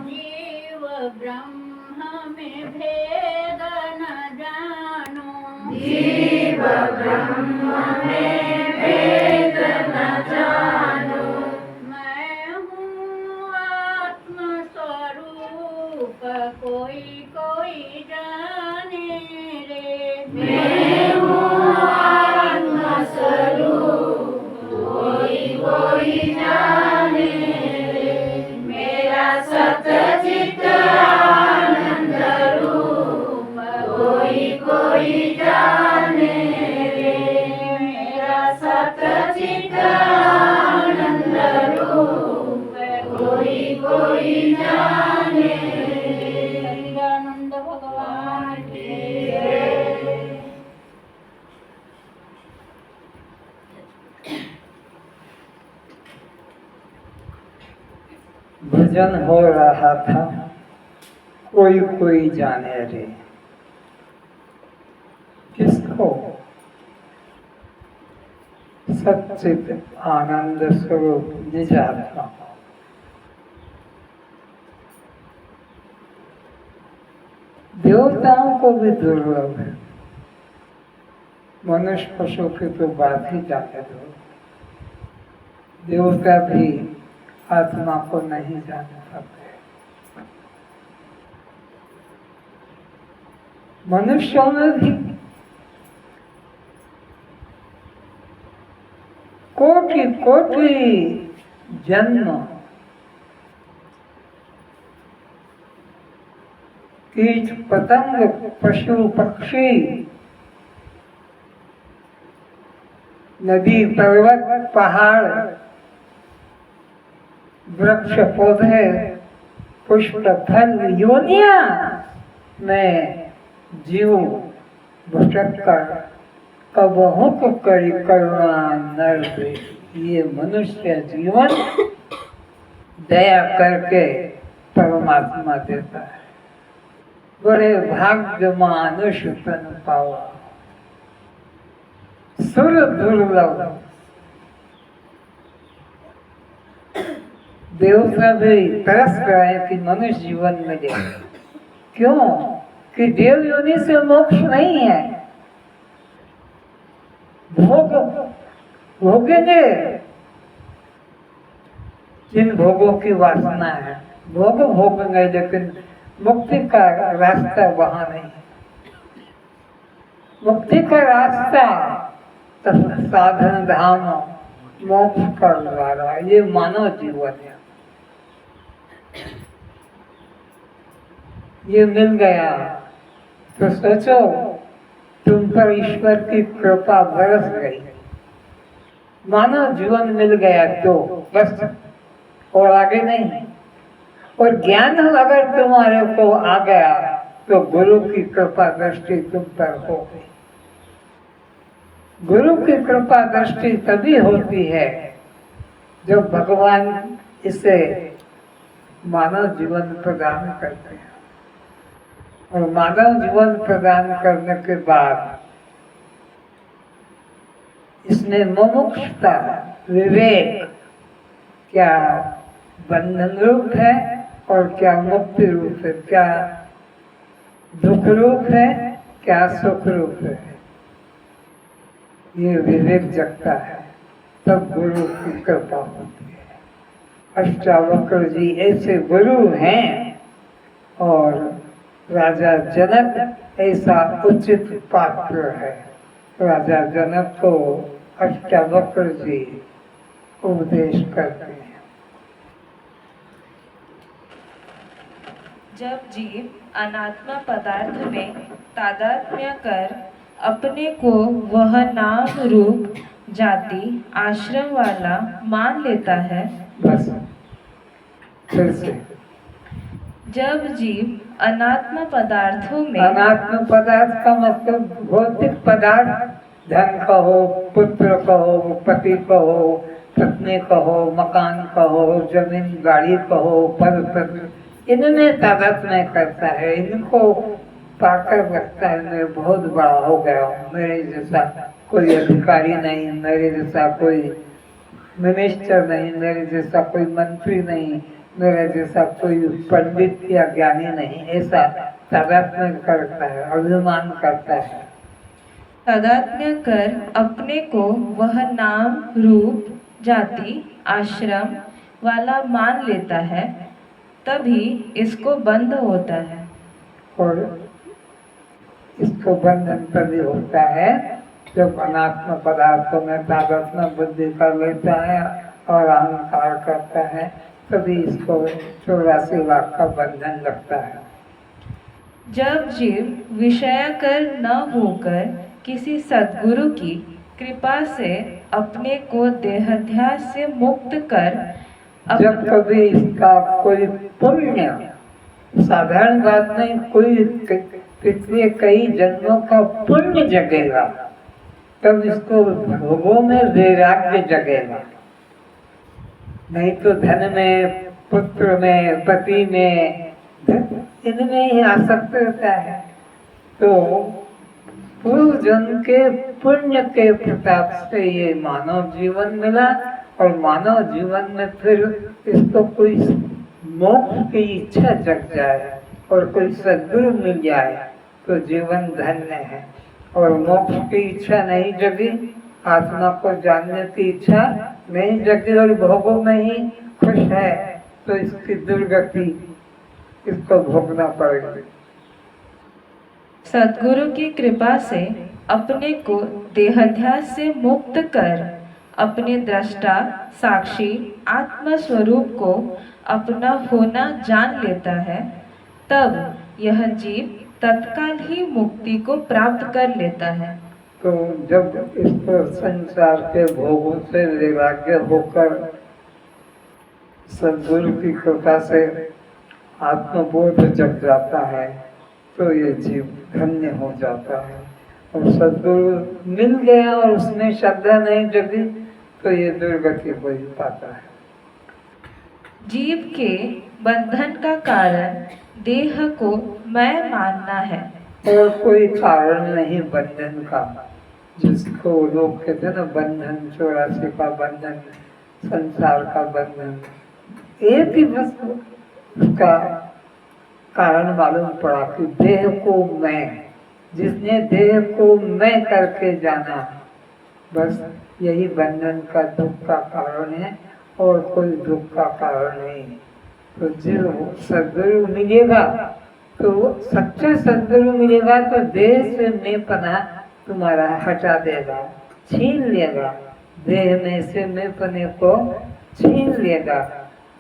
जीव ब्रह्म में भेद न जानो। जीव ब्रह्म में भेद न जानो। मैं हूँ आत्म स्वरूप कोई कोई जाने रे। मैं हूँ आत्म स्वरूप कोई जाने रे। मेरा सतचित आनंद रूप कोई जाने रे। मेरा सतचित आनंद रूप कोई जाने रे। सच्चिदानंद भगवान की जय। भजन हो रहा था कोई कोई जाने रे। किसको? सच्चित आनंद स्वरूप निजात्मा। देवताओं को भी दुर्लभ है, मनुष्य पशु की तो बात ही जाने दो। देवता भी आत्मा को नहीं जान सकते। मनुष्यों में भी कोटि कोटि जन्म कीट पतंग पशु पक्षी नदी पर्वत पहाड़ वृक्ष पौधे पुष्प फल योनिया में जीव भटक कर कबहु को करी करुणा नर दे। ये मनुष्य जीवन दया करके परमात्मा देता है। बड़े भाग्य मानुष तन पावा सुर दुर्लभ। देवता भी तरस रहे हैं कि मनुष्य जीवन मिले। क्यों? कि देव योनि से मोक्ष नहीं है। भोग भोगेंगे जिन भोगों की वासना है, भोग भोगेंगे, लेकिन मुक्ति का रास्ता वहां नहीं। मुक्ति का रास्ता तो साधन धाम मोक्ष का द्वारा। ये मानव जीवन है, ये मिल गया तो सोचो तुम पर ईश्वर की कृपा बरस गई। मानव जीवन मिल गया तो बस, और आगे नहीं। और ज्ञान अगर तुम्हारे को आ गया तो गुरु की कृपा दृष्टि तुम पर हो गई। गुरु की कृपा दृष्टि तभी होती है जब भगवान इसे मानव जीवन प्रदान करते हैं। और मानव जीवन प्रदान करने के बाद इसमें मुमुक्षुता विवेक क्या बंधन रूप है और क्या मुक्ति रूप है, क्या दुख रूप है, क्या सुख रूप है, ये विवेक जगता है, तब गुरु की कृपा होती है। अष्टावक्र जी ऐसे गुरु हैं और राजा जनक ऐसा उचित पात्र है। राजा जनक को अष्टावक्र जी उपदेश करते हैं। जब जीव अनात्मा पदार्थ में तादात्म्य कर अपने को वह नाम रूप जाति आश्रम वाला मान लेता है। बस फिर से जब जीव अनात्म पदार्थों में, अनात्म पदार्थ का मतलब भौतिक पदार्थ, धन कहो, पुत्र कहो, पति कहो, पत्नी कहो, मकान कहो, जमीन गाड़ी कहो, पद पद, इनमें तादात्म्य करता है। इनको पाकर रखता है मैं बहुत बड़ा हो गया हूँ, मेरे जैसा कोई अधिकारी नहीं, मेरे जैसा कोई मिनिस्टर नहीं, मेरे जैसा कोई मंत्री नहीं, मेरे जैसा कोई पंडित या ज्ञानी नहीं, ऐसा तादात्म्य करता है, अभिमान करता है। तादात्म्य कर अपने को वह नाम रूप जाति आश्रम वाला मान लेता है, तभी इसको बंध होता है। और इसको बंधन तभी होता है जब अनात्म पदार्थों में तादात्म्य बुद्धि कर लेता है और अहंकार करता है, तभी इसको 84 लाख का बंधन लगता है। जब जीव विषयाकर न होकर किसी सद्गुरु की कृपा से अपने को देहाध्यास से मुक्त कर जब कभी इसका कोई पुण्य, साधारण बात नहीं, कोई पिछले कई जन्मों का पुण्य जगेगा, तब इसको भोगों में वैराग्य जगेगा। नहीं तो धन में, पुत्र में, पति में, इनमें ही आसक्त रहता है। तो पूर्व जन्म के पुण्य के प्रताप से ये मानव जीवन मिला, और मानव जीवन में फिर इसको कोई मोक्ष की इच्छा जग जाए और कोई सद्गुरु मिल जाए तो जीवन धन्य है। और मोक्ष की इच्छा नहीं जगी, आत्मा को जानने की इच्छा नहीं जगी और भोगों में ही खुश है, तो इसकी दुर्गति इसको भोगना पड़ेगा। सद्गुरु की कृपा से अपने को देहाध्यास से मुक्त कर अपने दृष्टा साक्षी आत्म स्वरूप को अपना होना जान लेता है, तब यह जीव तत्काल ही मुक्ति को प्राप्त कर लेता है। तो जब इसको संसार के भोगों से वैराग्य होकर सद्गुरु की कृपा से आत्मबोध जग जाता है, तो ये जीव धन्य हो जाता है। और सद्गुरु मिल गया और उसमें श्रद्धा नहीं जगी, तो ये दुर्गति हो ही पाता है। जीव के बंधन का कारण देह को मैं मानना है, और कोई कारण नहीं बंधन का। जिसको लोग कहते ना बंधन, 84 का बंधन, संसार का बंधन, एक ही बस उसका कारण मालूम पड़ा कि देह को मैं, जिसने देह को मैं करके जाना, बस यही बंधन का दुख का कारण है और कोई दुख का कारण नहीं। तो जो सद्गुरु मिलेगा, तो सच्चा सद्गुरु मिलेगा तो देह से मैं पना तुम्हारा हटा देगा, छीन लेगा, देह में से मैं पने को छीन लेगा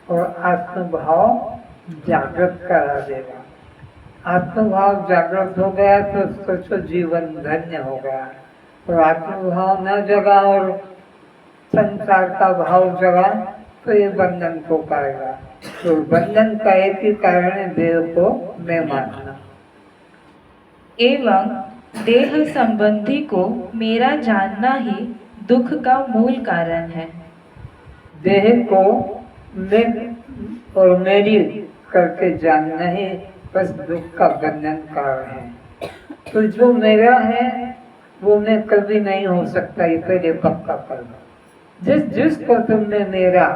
और आत्मभाव जागृत करा देगा। आत्मभाव जागृत हो गया तो सोचो जीवन धन्य हो गया। और आत्मभाव न जगा और संसार का भाव जगा तो ये बंधन को पाएगा। तो बंधन का एक ही कारण है देह को मैं मानना। एवं देह संबंधी को मेरा जानना ही दुख का मूल कारण है। देह को मैं और मेरी करके जानना ही बस दुख का बंधन कारण है। तो जो मेरा है वो मैं कभी नहीं हो सकता, ये पहले पक्का कर लो। जिसको तुमने मेरा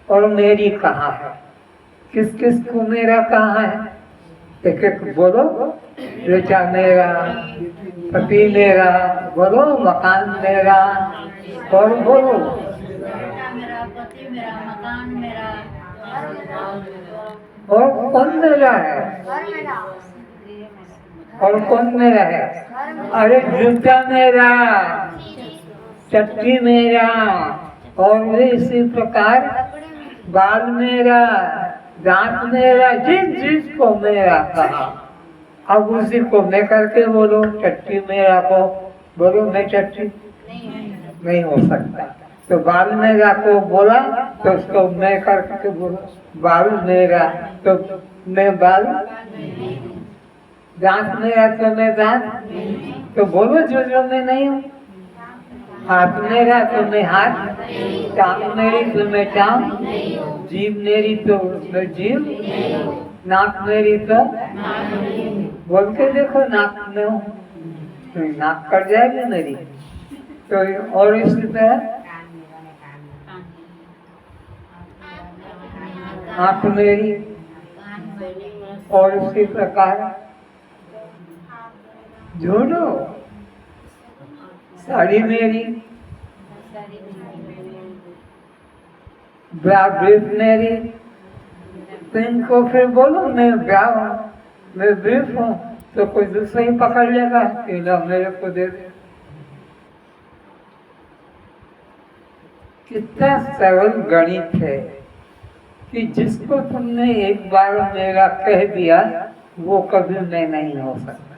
और मेरी कहा है, किस किस को मेरा कहा है, एक एक बोलो। बेटा मेरा, पति मेरा, बोलो। मकान मेरा, और बोलो। बेटा मेरा, पति मेरा, मकान मेरा, और कौन मेरा है? और कौन मेरा है? अरे जूता मेरा, चट्टी मेरा, और भी इसी प्रकार बाल मेरा, दांत मेरा, जिसको मेरा कहा, अब उसी को मैं करके बोलो। चट्टी मेरा को बोलो मैं चट्टी, नहीं हो सकता। तो बाल मेरा को बोला तो उसको मैं करके बोलो बाल मेरा, तो मैं बाल। दांत मेरा तो मैं दांत, तो बोलो जो मैं नहीं हूँ। हाथ मेरा तो मैं हाथ, टांग मेरी तो मैं टांग, जीभ मेरी तो मैं जीभ, नाक मेरी तो बोल के देखो नाक में हूँ, नाक कट जाएगी मेरी। तो और इसी तरह आंख मेरी, कान मेरे, और उसी प्रकार जोड़ो, साड़ी मेरी, शरीर मेरे, ब्रीफ मेरी। तो इनको फिर बोलो मैं ब्रा हूँ, मैं ब्रीफ हूँ, तो कोई दूसरा ही पकड़ लेगा कि लो मेरे को दे दे। कितना सरल गणित है कि जिसको तुमने एक बार मेरा कह दिया वो कभी मैं नहीं हो सकता।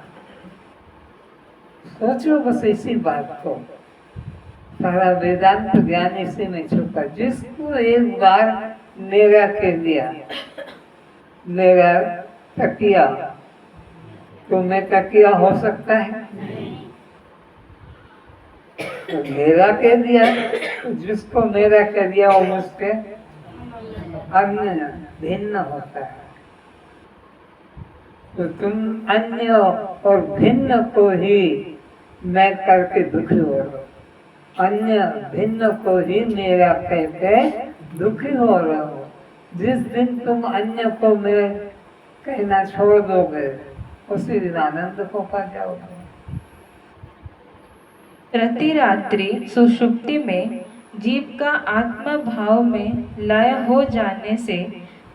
सोचो बस इसी बात को, सारा वेदांत ज्ञान इसी में छुपा। जिसको एक बार मेरा कह दिया, मेरा तकिया, तो मैं तकिया हो सकता है? तो मेरा कह दिया, तो जिसको मेरा कह दिया वो मुझसे अन्य भिन्न होता है। तो तुम अन्य और भिन्न को ही मैं करके दुखी हो रहे हो, अन्य भिन्न को ही मेरा कहते दुखी हो रहे हो। जिस दिन तुम अन्य को मैं कहना छोड़ दोगे उसी दिन आनंद को पा जाओगे। प्रति रात्रि सुषुप्ति में जीव का आत्मा भाव में लय हो जाने से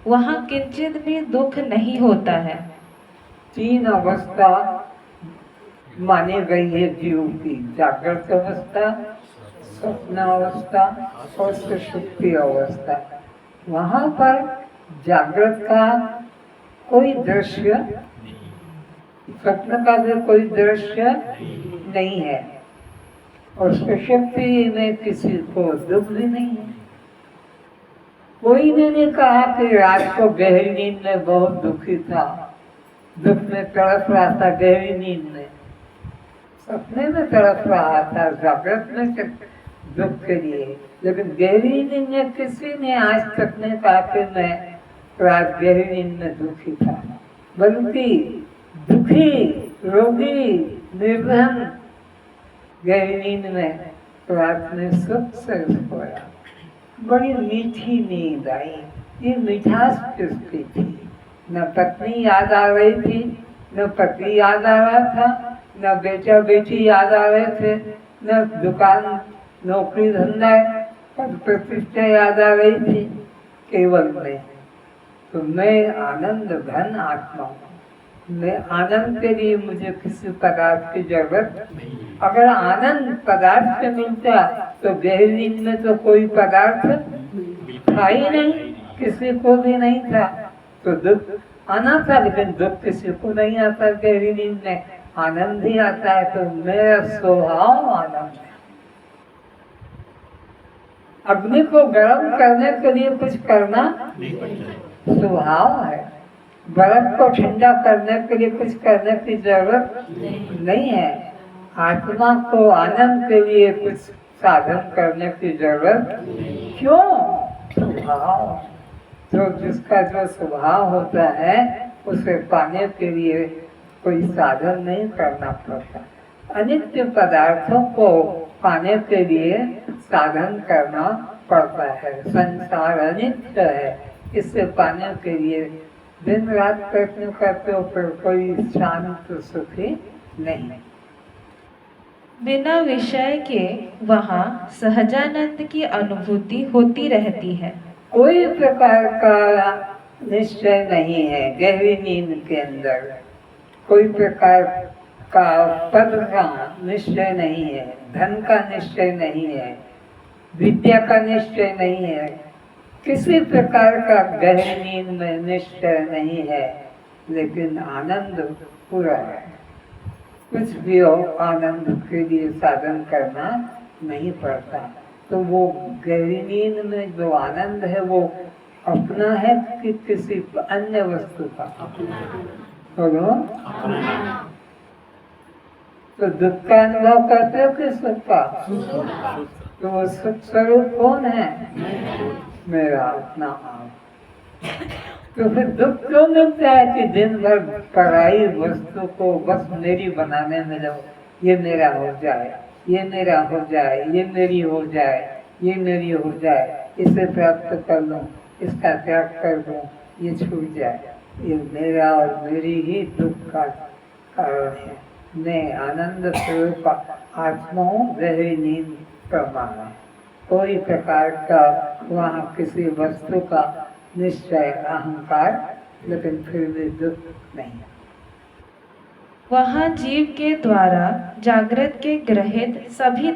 वहाँ किंचित भी दुख नहीं होता है। 3 अवस्था मानी गई है जीव की, जागृत अवस्था, स्वप्न अवस्था और सुषुप्ति अवस्था। वहाँ पर जागृत का कोई दृश्य, स्वप्न का भी कोई दृश्य नहीं है, और सुषुप्ति में किसी को दुख भी नहीं है। कोई ने नहीं कहा कि रात को गहरी नींद में बहुत दुखी था, दुख में तड़प रहा था गहरी नींद में, सपने में तड़प रहा था, जागृत में दुख के लिए। लेकिन गहरी नींद में किसी ने आज तक नहीं कहा कि मैं रात गहरी नींद में दुखी था, बल्कि दुखी, रोगी, निर्धन गहरी नींद में रात में सुख से सोया, बड़ी मीठी नींद आई। ये मिठास किसकी थी? न पत्नी याद आ रही थी, न पति याद आ रहा था, न बेटा बेटी याद आ रहे थे, न दुकान नौकरी धंधा पद प्रतिष्ठा याद आ रही थी, केवल मैं। तो मैं आनंद घन आत्मा हूँ। मैं आनंद के लिए मुझे किसी पदार्थ की जरूरत नहीं। अगर आनंद पदार्थ से मिलता तो गहरी नींद में तो कोई पदार्थ था ही नहीं, किसी को भी नहीं था। तो दुख आना था, लेकिन दुख किसी को नहीं आता गहरी नींद में, आनंद ही आता है। तो मेरा स्वभाव आनंद है। अग्नि को गर्म करने के लिए कुछ करना स्वभाव है, बर्फ को ठंडा करने के लिए कुछ करने की जरूरत नहीं है। आत्मा को आनंद के लिए कुछ साधन करने की जरूरत क्यों? स्वभाव। तो जिसका जो स्वभाव होता है उसे पाने के लिए कोई साधन नहीं करना पड़ता। अनित्य पदार्थों को पाने के लिए साधन करना पड़ता है। संसार अनित्य है, इससे पाने के लिए दिन रात प्रयत्न करते हो, फिर कोई शांत सुखी नहीं। बिना विषय के वहाँ सहजानंद की अनुभूति होती रहती है। कोई प्रकार का निश्चय नहीं है गहरी नींद के अंदर, कोई प्रकार का पद का निश्चय नहीं है, धन का निश्चय नहीं है, विद्या का निश्चय नहीं है, किसी प्रकार का गहरी नींद में निश्चय नहीं है। लेकिन आनंद पूरा है। कुछ भी हो, आनंद के लिए साधन करना नहीं पड़ता। तो वो गहरी नींद में जो आनंद है वो अपना है कि किसी अन्य वस्तु का? बोलो। तो दुख का अनुभव करते हो कि सुख का? तो वो सुख स्वरूप कौन है? मेरा अपना आप। तो फिर दुख क्यों मिलता है कि दिन भर पराई वस्तु को बस मेरी बनाने में लगे, ये मेरा हो जाए, ये मेरा हो जाए, ये मेरी हो जाए, ये मेरी हो जाए, इसे प्राप्त कर लूं, इसका त्याग कर दूं, ये छूट जाए। ये मेरा और मेरी ही दुख का कारण है। मैं आनंद स्वरूप आत्मा हूँ, गहरी नींद प्रमाण है। कोई प्रकार का वहाँ किसी वस्तु का निश्चय अहंकार, लेकिन फिर भी दुख नहीं। वहाँ जीव के द्वारा जागृत के ग्रहित सभी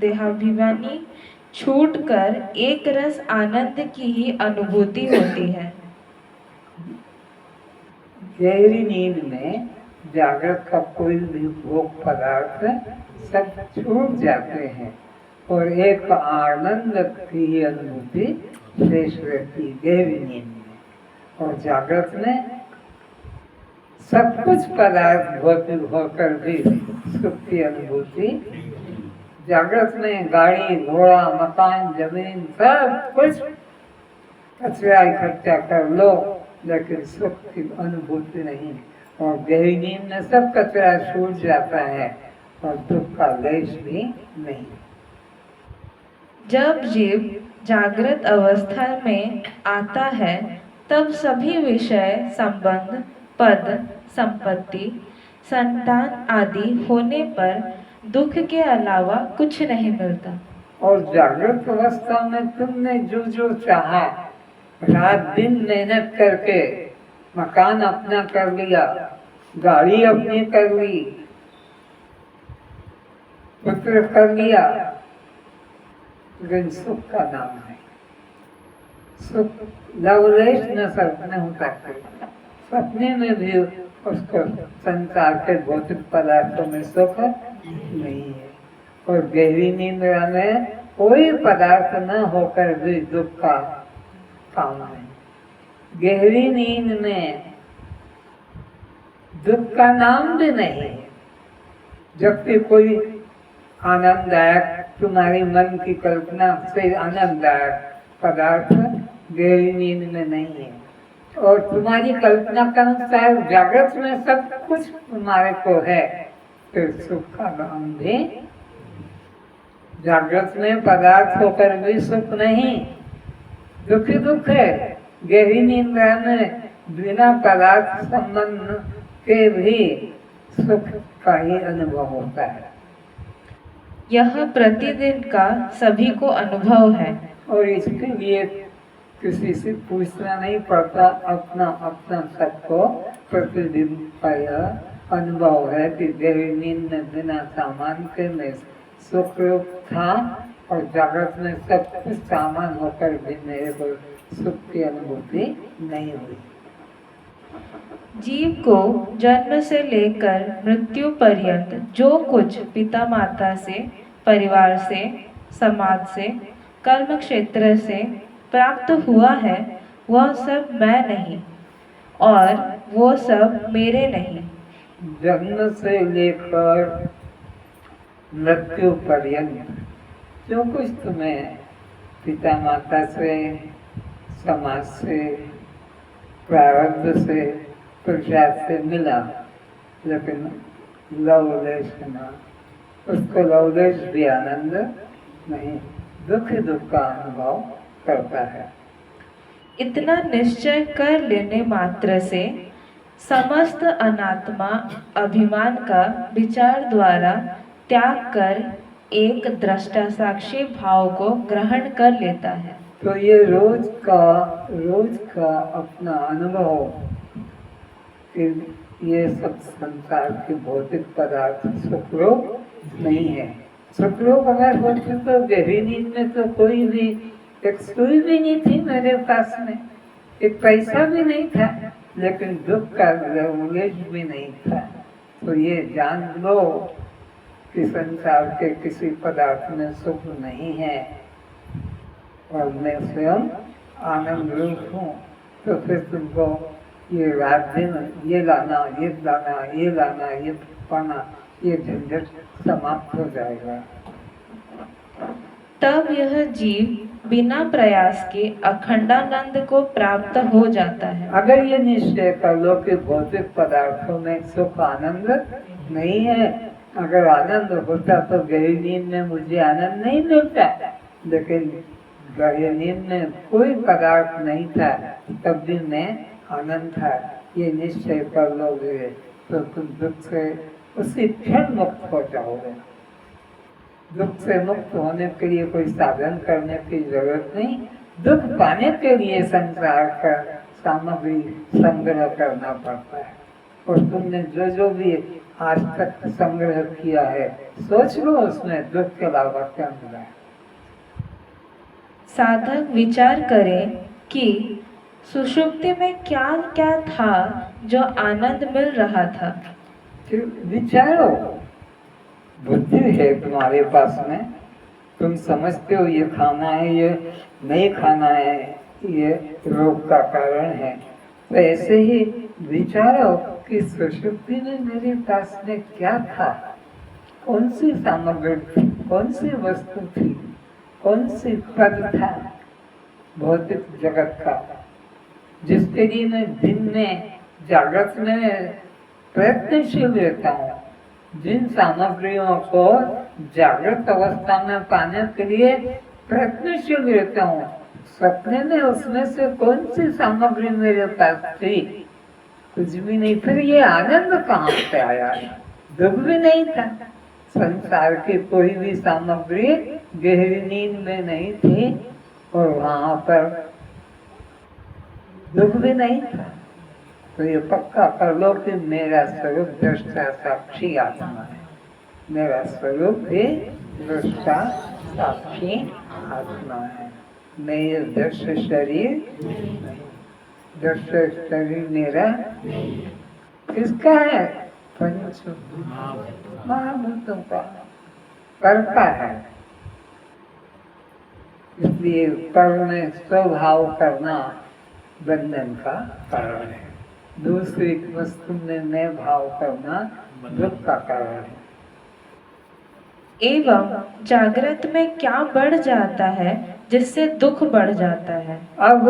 देहाभिमानी छूटकर एक रस आनंद की ही अनुभूति होती है। गहरी नींद में जागृत का कोई भी भोग पदार्थ सब छूट जाते हैं और एक आनंद की ही अनुभूति शेष रहती गहरी नींद में। और जागृत में सब कुछ पदार्थ भौतिक होकर भी सुख की अनुभूति। जागृत में गाड़ी घोड़ा मकान जमीन सब कुछ कचरा इकट्ठा कर लो, लेकिन सुख की अनुभूति नहीं। और गहरी नींद में सब कचरा छूट जाता है और दुख का लेश भी नहीं। जब जीव जागृत अवस्था में आता है तब सभी विषय संबंध पद संपत्ति संतान आदि होने पर दुख के अलावा कुछ नहीं मिलता। और जागृत अवस्था में तुमने जो जो चाहा, रात दिन मेहनत करके मकान अपना कर लिया, गाड़ी अपनी कर ली, पुत्र कर लिया, लेकिन सुख का नाम है। सुख लवलेश न सपने हो सकते। सपने में भी उसको संसार के भौतिक पदार्थों में सुख नहीं है। और गहरी नींद में कोई पदार्थ न होकर भी दुख का काम है। गहरी नींद में दुख का नाम भी नहीं है। जबकि कोई आनंददायक तुम्हारी मन की कल्पना से आनंददायक पदार्थ गहरी नींद में नहीं है। और तुम्हारी कल्पना का अनुसार जागृत में सब कुछ तुम्हारे को है, फिर सुख का नाम भी। जागृत में पदार्थ होकर भी सुख नहीं, दुख ही दुख है। गहरी नींद में बिना पदार्थ संबंध के भी सुख का ही अनुभव होता है। यह प्रतिदिन का सभी को अनुभव है। और इसके लिए किसी से पूछना नहीं पड़ता, अपना अपना सबको प्रतिदिन का यह अनुभव है कि गहरी नींद में बिना सामान के मैं सुख रूप था और जागृत में सब कुछ सामान होकर भी मेरे को सुख की अनुभूति नहीं हुई। जीव को जन्म से लेकर मृत्यु पर्यंत जो कुछ पिता माता से, परिवार से, समाज से, कर्म क्षेत्र से प्राप्त हुआ है, वह सब मैं नहीं और वो सब मेरे नहीं। जन्म से लेकर मृत्यु पर्यंत जो कुछ तुम्हें पिता माता से, समाज से, प्रारब्ध से, प्रजा से मिला, लेकिन लवलेश ना, उसको लवलेश भी आनंद नहीं, दुख दुख का अनुभव करता है। इतना निश्चय कर लेने मात्र से समस्त अनात्मा अभिमान का विचार द्वारा त्याग कर एक दृष्टा साक्षी भाव को ग्रहण कर लेता है। तो ये रोज का अपना अनुभव कि ये सब संसार के भौतिक पदार्थ सुखरूप नहीं है। सुखरूप अगर होते तो गहरी नींद में तो कोई भी एक सुई भी नहीं थी मेरे पास में, एक पैसा भी नहीं था, लेकिन दुख का लवलेश भी नहीं था। तो ये जान लो कि संसार के किसी पदार्थ में सुख नहीं है और मैं स्वयं आनंद रूप हूँ। तो फिर तुमको ये रात दिन ये लाना, ये लाना, ये लाना, ये पाना, ये झंझट समाप्त हो जाएगा। तब यह जीव बिना प्रयास के अखंडानंद को प्राप्त हो जाता है। अगर ये निश्चय कर लो कि भौतिक पदार्थों में सुख आनंद नहीं है, अगर आनंद होता तो गहरी नींद में मुझे आनंद नहीं मिलता, लेकिन गहरी नींद में कोई पदार्थ नहीं था, तब भी मैं आनंद था, ये निश्चय कर लोगे तो तुम दुख से उसी क्षण मुक्त हो जाओगे। दुख से मुक्त होने के लिए कोई साधन करने की जरूरत नहीं, दुख पाने के लिए संसार का सामग्री संग्रह करना पड़ता है। और तुमने जो जो भी आज तक संग्रह किया है, सोच लो उसमें दुख के अलावा क्या मिला है। साधक विचार करें कि सुषुप्ति में क्या क्या था जो आनंद मिल रहा था। फिर विचारो, बुद्धि है तुम्हारे पास में, तुम समझते हो ये खाना है, ये नहीं खाना है, ये रोग का कारण है। तो ऐसे ही विचारो कि सुषुप्ति में मेरे पास में क्या था, कौन सी सामग्री थी, कौन सी वस्तु थी, कौन सी पद था भौतिक जगत का, जिसके लिए मैं दिन में जागृत में प्रयत्नशील रहता हूँ। जिन सामग्रियों को जागृत अवस्था में पाने के लिए प्रयत्नशील रहता हूँ, सपने में उसमें से कौन सी सामग्री मेरे पास थी? कुछ भी नहीं। फिर ये आनंद कहाँ से आया? दुख भी नहीं था। संसार की कोई भी सामग्री गहरी नींद में नहीं थी और वहां पर दुख भी नहीं था। तो ये पक्का कर लो कि मेरा स्वरूप दृष्टा साक्षी आत्मा है। मेरा स्वरूप भी दृष्टा साक्षी आत्मा है। मैं ये दृश्य शरीर, दृश्य शरीर मेरा किसका है? पंच महाभूतों का, कर्ता है। इसलिए पर में स्वभाव करना बंधन का कारण है। दूसरी वस्तु में मैं भाव करना दुख का कारण है। एवं जागृत में क्या बढ़ जाता है जिससे दुख बढ़ जाता है? अब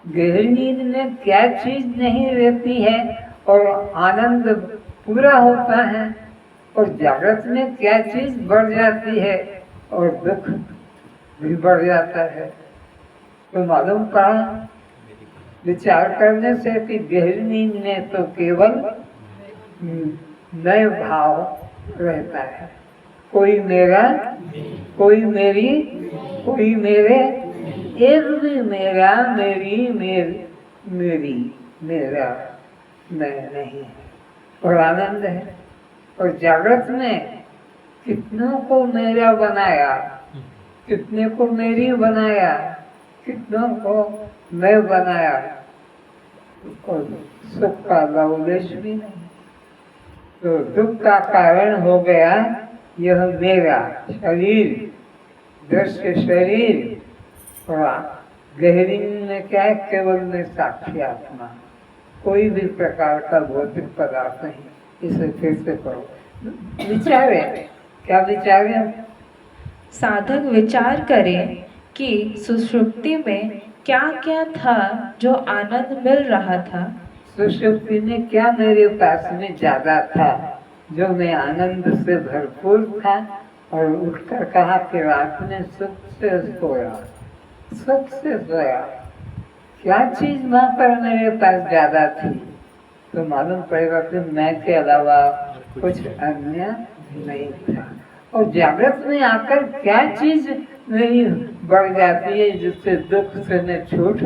गहरी नींद में क्या चीज नहीं रहती है और आनंद पूरा होता है, और जागृत में क्या चीज बढ़ जाती है और दुख भी बढ़ जाता है। तो मालूम पड़ा विचार करने से कि गहरी नींद में तो केवल नए भाव रहता है। कोई मेरा, कोई मेरी, कोई मेरे, एक भी मेरा, मेरी, मेरी, मेरा मैं नहीं है और आनंद है। और जागृत में कितनों को मेरा बनाया, कितने को मेरी बनाया, कितनों को मैं बनाया, और सुख का लवलेश भी नहीं। तो दुख का कारण हो गया यह मेरा शरीर, दृश्य शरीर। और गहरी में क्या है? केवल मैं साक्षी आत्मा, कोई भी प्रकार का भौतिक पदार्थ नहीं। इसे फिर से करो, विचारे। क्या विचारे? साधक विचार करें कि सुषुप्ति में क्या क्या था जो आनंद मिल रहा था। सुषुप्ति में क्या मेरे पास में ज्यादा था जो मैं आनंद से भरपूर था? और उठकर कहा कि रात में सुख से सोया, सुख से सोया। क्या चीज वहां पर मेरे पास ज्यादा थी? तो मालूम पड़ेगा कि मैं के अलावा कुछ अन्य नहीं था। और जागृत में आकर क्या चीज मेरी बढ़ जाती है जिससे दुख से मैं छूट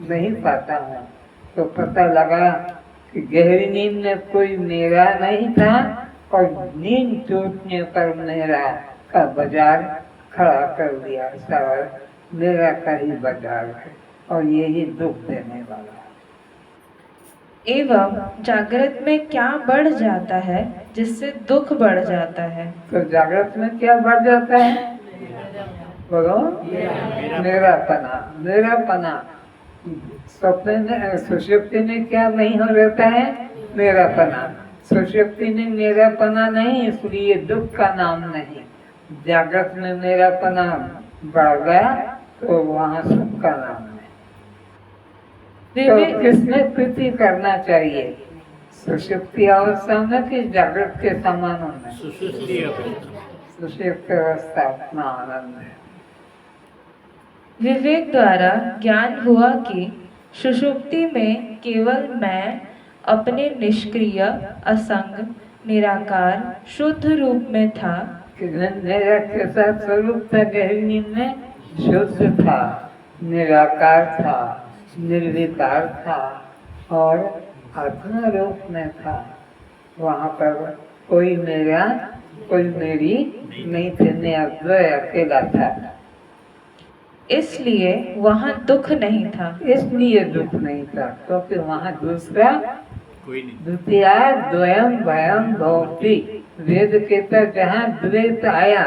नहीं पाता हूँ? तो पता लगा कि गहरी नींद में कोई मेरा नहीं था और नींद टूटने पर मेरा का बाजार खड़ा कर दिया। सारा मेरा का ही बाजार है और यही दुख देने वाला है। एवं जागृत में क्या बढ़ जाता है जिससे दुख बढ़ जाता है? तो जागृत में क्या बढ़ जाता है? बोलो, मेरा पना, मेरा पना। स्वप्न में, सुषुप्ति में क्या नहीं हो रहता है? मेरा पना। सुषुप्ति में मेरा पना नहीं, इसलिए दुख का नाम नहीं। जागृत में मेरा पना बढ़ गया तो वहाँ सुख का नाम है। तो किसमें प्रीति करना चाहिए? सुषुप्ति अवस्था में कि जागृत के समानों में? सुषुप्ति अवस्था अपना आनंद है। विवेक द्वारा ज्ञान हुआ कि सुषुप्ति में केवल मैं अपने निष्क्रिय, असंग, निराकार, शुद्ध रूप में था। कि मेरा कैसा स्वरूप था? गहरी नींद में शुद्ध था, निराकार था, निर्विकार था और आत्मा रूप में था। वहाँ पर कोई मेरा, कोई मेरी नहीं थे, मैं अद्वय अकेला था। इसलिए वहाँ दुख नहीं था। इसलिए दुख नहीं था, क्योंकि वहाँ दूसरा कोई नहीं। द्वितीय द्वयम भयम भवति। वेद कहता जहाँ द्वैत आया,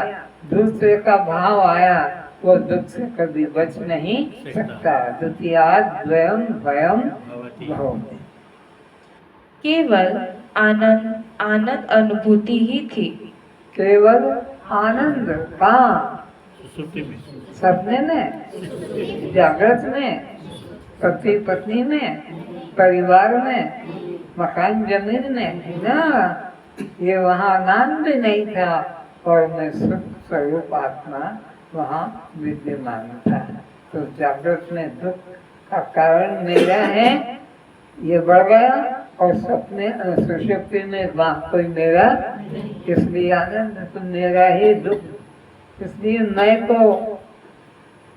दूसरे का भाव आया, वो दुख से कभी बच नहीं सकता। द्वितीय द्वयम भयम भवति। केवल आनंद आनंद अनुभूति ही थी। केवल आनंद कहाँ? सुसुप्ति में। सपने में, जागृत में, पति पत्नी में, परिवार में, मकान जमीन में ना, ये वहाँ नाम भी नहीं था और मैं सुख स्वरूप आत्मा वहाँ विद्यमान था। तो जागृत में दुख का कारण मेरा है, ये बढ़ गया, और सपने सुषुप्ति में वहाँ कोई मेरा, इसलिए आनंद तो मेरा ही दुख।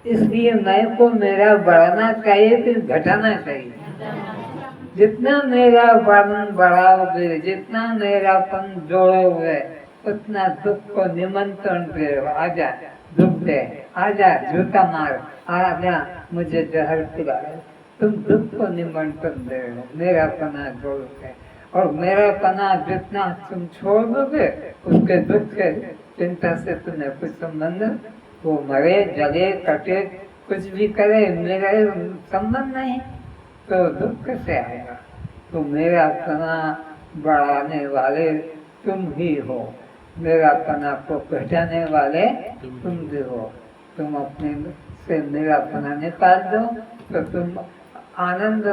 इसलिए मैं को मेरा बढ़ाना चाहिए फिर घटाना चाहिए। जितना मेरा वर्णन बढ़ाओगे, जितना मेरापन जोड़ोगे, उतना दुख को निमंत्रण दे। आजा दुख दे, आजा जूता मार, आजा मुझे जहर पिला। तुम दुख को निमंत्रण दे रहे हो मेरा पना जोड़ के। और मेरा पना जितना तुम छोड़ दोगे, उसके दुख के चिंता से तुम्हें कुछ संबंध, वो मरे जले कटे कुछ भी करे, मेरा संबंध नहीं, तो दुख कैसे आएगा? तो मेरा पना बढ़ाने वाले तुम ही हो, मेरा पना को घटाने वाले तुम भी हो। तुम अपने से मेरा पना निकाल दो तो तुम आनंद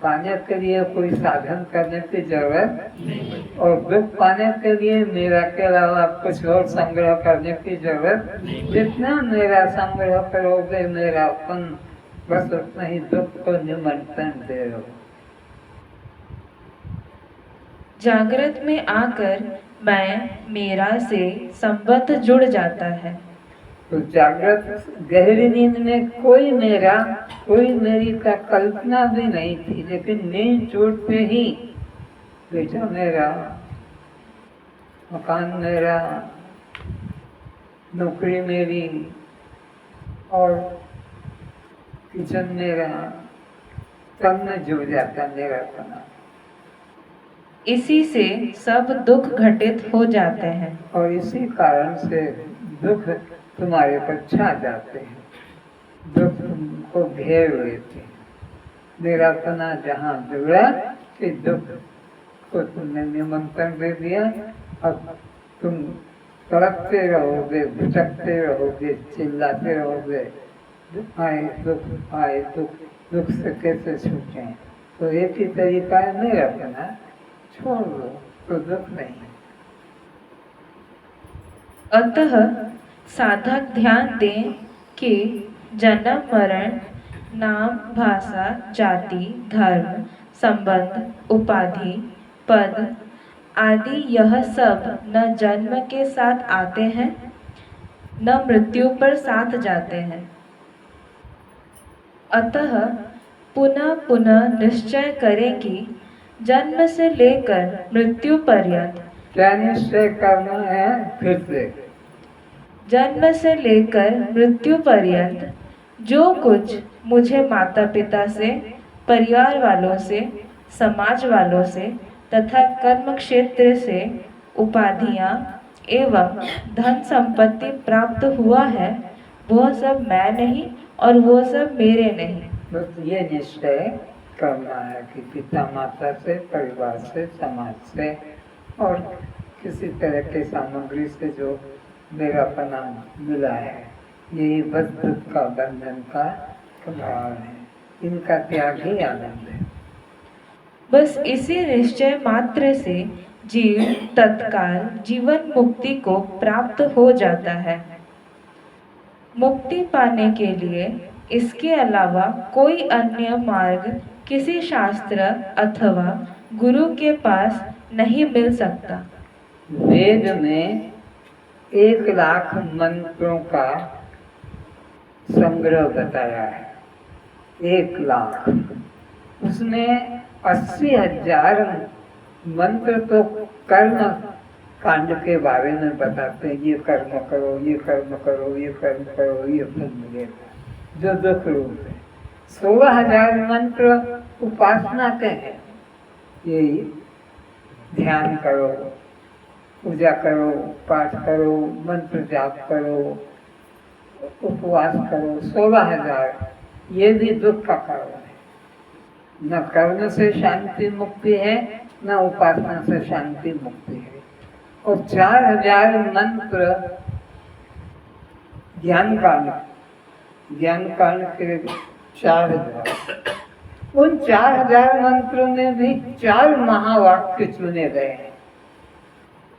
पाने के लिए कोई साधन करने की जरूरत नहीं, और दुख पाने के लिए मेरा के अलावा कुछ और संग्रह करने की जरूरत नहीं। जितना मेरा संग्रह करोगे मेरा अपन, बस उतना ही दुख को निमंत्रण दे रहे हो। जागृत में आकर मैं मेरा से संबंध जुड़ जाता है। तो जागृत गहरी नींद में कोई मेरा, कोई मेरी का कल्पना भी नहीं थी, लेकिन नींद टूटते ही बेटा मेरा, मकान मेरा, नौकरी मेरी और किचन मेरा, सब में जुड़ जाता मेरा पना। इसी से सब दुख घटित हो जाते हैं। और इसी कारण से दुख तुम्हारे पर छा जाते हैं, दुख तुमको घेर लेते हैं। मेरा पना जहाँ जुड़ा कि दुख को तुमने निमंत्रण दे दिया, अब तुम तड़पते रहोगे, भटकते रहोगे, चिल्लाते रहोगे, दुख आए दुख, दुख से कैसे छूटे। तो एक ही तरीका है, मेरा पना छोड़ दो तो दुख नहीं। अतः साधक ध्यान दें कि जन्म मरण, नाम, भाषा, जाति, धर्म, संबंध, उपाधि, पद आदि यह सब न जन्म के साथ आते हैं न मृत्यु पर साथ जाते हैं। अतः पुनः पुनः निश्चय करें कि जन्म से लेकर मृत्यु पर्यंत, क्या निश्चय करना है? फिर से जन्म से लेकर मृत्यु पर्यंत जो कुछ मुझे माता पिता से, परिवार वालों से, समाज वालों से तथा कर्म क्षेत्र से उपाधियां एवं धन संपत्ति प्राप्त हुआ है, वह सब मैं नहीं और वो सब मेरे नहीं। बस ये निश्चय करना है कि पिता माता से, परिवार से, समाज से और किसी तरह के सामग्री से जो मेरा पना मिला है, यही बस दुख का बंधन का भाव है। इनका त्याग ही आनंद है। बस इसी निश्चय मात्र से जीव तत्काल जीवन मुक्ति को प्राप्त हो जाता है। मुक्ति पाने के लिए इसके अलावा कोई अन्य मार्ग किसी शास्त्र अथवा गुरु के पास नहीं मिल सकता। वेद में 1,00,000 मंत्रों का संग्रह बताया है। 1,00,000 उसमें 80,000 मंत्र तो कर्म कांड के बारे में बताते हैं। ये कर्म करो, ये कर्म करो, ये कर्म करो, ये फल मिलेगा, जो दुख रूप है। 16,000 मंत्र उपासना के हैं। ये ध्यान करो, पूजा करो, पाठ करो, मंत्र जाप करो, उपवास करो। 16,000 ये भी दुख का कारण है। न कर्म से शांति मुक्ति है, न उपासना से शांति मुक्ति है। और 4,000 मंत्र ज्ञान कांड के 4,000। उन 4,000 मंत्रों में भी 4 महावाक्य चुने गए हैं।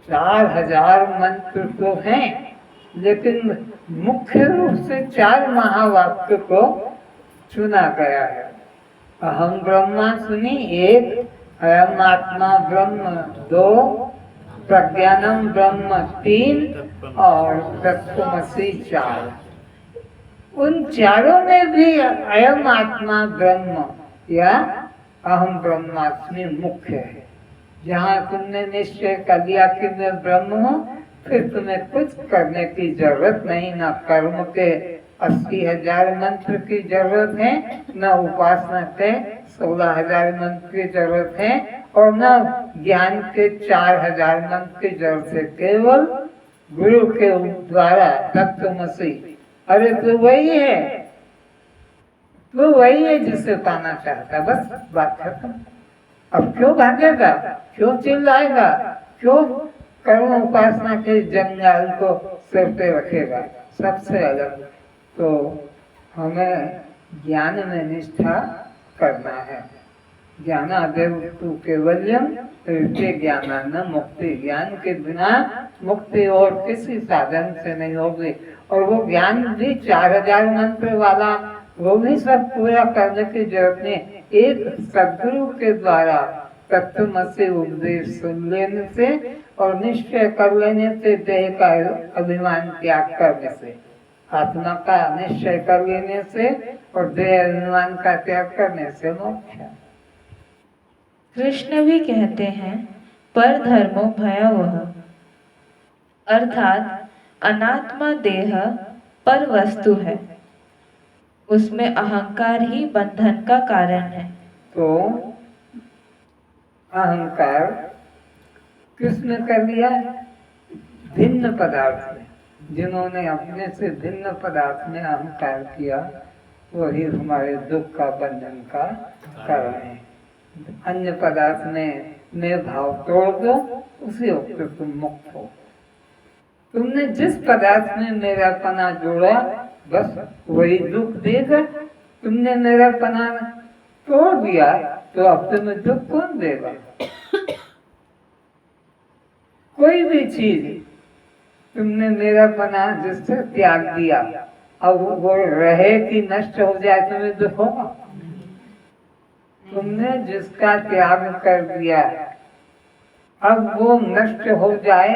4,000 मंत्र तो हैं, लेकिन मुख्य रूप से 4 महावाक्य को चुना गया है। अहम ब्रह्मास्मि 1, अयम आत्मा ब्रह्म 2, प्रज्ञानम ब्रह्म 3 और तत्त्वमसि 4। उन चारों में भी अयम आत्मा ब्रह्म या अहम ब्रह्मास्मि मुख्य है। जहाँ तुमने निश्चय कर लिया कि मैं ब्रह्म हूँ, फिर तुम्हें कुछ करने की जरूरत नहीं। न कर्म के 80,000 मंत्र की जरूरत है, न उपासना के 16,000 मंत्र की जरूरत है, और न ज्ञान के 4,000 मंत्र की जरूरत है। केवल गुरु के द्वारा तत्त्वमसि। अरे तू वही है, तू वही है जिसे पाना चाहता। बस बात खत्म। अब क्यों भागेगा, क्यों चिल्लाएगा, क्यों कर्म उपासना के जंजाल को सिर पे रखेगा। सबसे अलग तो हमें ज्ञान में निष्ठा करना है। ज्ञानादेव तु केवल्यम ज्ञानान मुक्ति। ज्ञान के बिना मुक्ति और किसी साधन से नहीं होगी। और वो ज्ञान भी 4,000 मंत्र वाला, वो भी सब पूरा करने की जरूरत नहीं। एक सद्गुरु के द्वारा तत्त्वमसि उपदेश सुन लेने से और निश्चय कर लेने से, देह का अभिमान त्याग करने से, आत्मा का निश्चय कर लेने से और देह अभिमान का त्याग करने से मोक्ष है। कृष्ण भी कहते हैं पर धर्मो भयावह, अर्थात अनात्मा देह पर वस्तु है, उसमें अहंकार ही बंधन का कारण है। तो अहंकार किसने कर लिया? भिन्न पदार्थ में। जिन्होंने अपने से भिन्न पदार्थ में अहंकार किया, वही हमारे दुख का बंधन का कारण है। अन्य पदार्थ में मैं भाव तोड़ दो, उसी वक्त तुम मुक्त हो। तुमने जिस पदार्थ में मेरा पना जोड़ा, बस वही दुख देगा। तुमने मेरा पना तोड़ दिया तो अब तुम्हें दुख कौन देगा? कोई भी चीज तुमने मेरा पना जिससे त्याग दिया, अब वो रहे कि नष्ट हो जाए, तुम्हें दुख होगा? तुमने जिसका त्याग कर दिया, अब वो नष्ट हो जाए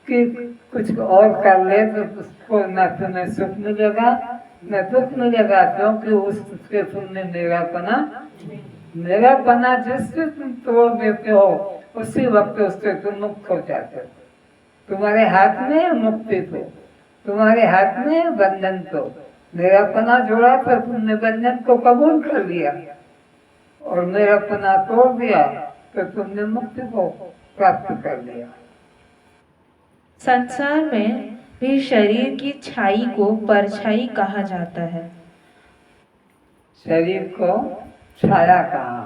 कि कुछ और कर ले, तो उसको न तुम्हें सुख मिलेगा न दुख मिलेगा, क्योंकि उसके तुमने मेरा पना जिससे तुम तोड़ देते हो, उसी वक्त उससे तुम मुक्त हो जाते हो। तुम्हारे हाथ में मुक्ति तो, तुम्हारे हाथ में बंधन तो। मेरा पना जोड़ा तो तुमने बंधन को कबूल कर लिया, और मेरा पना तोड़ दिया तो तुमने मुक्ति को प्राप्त कर लिया। संसार में भी शरीर की छाई को परछाई कहा जाता है। शरीर को छाया कहा,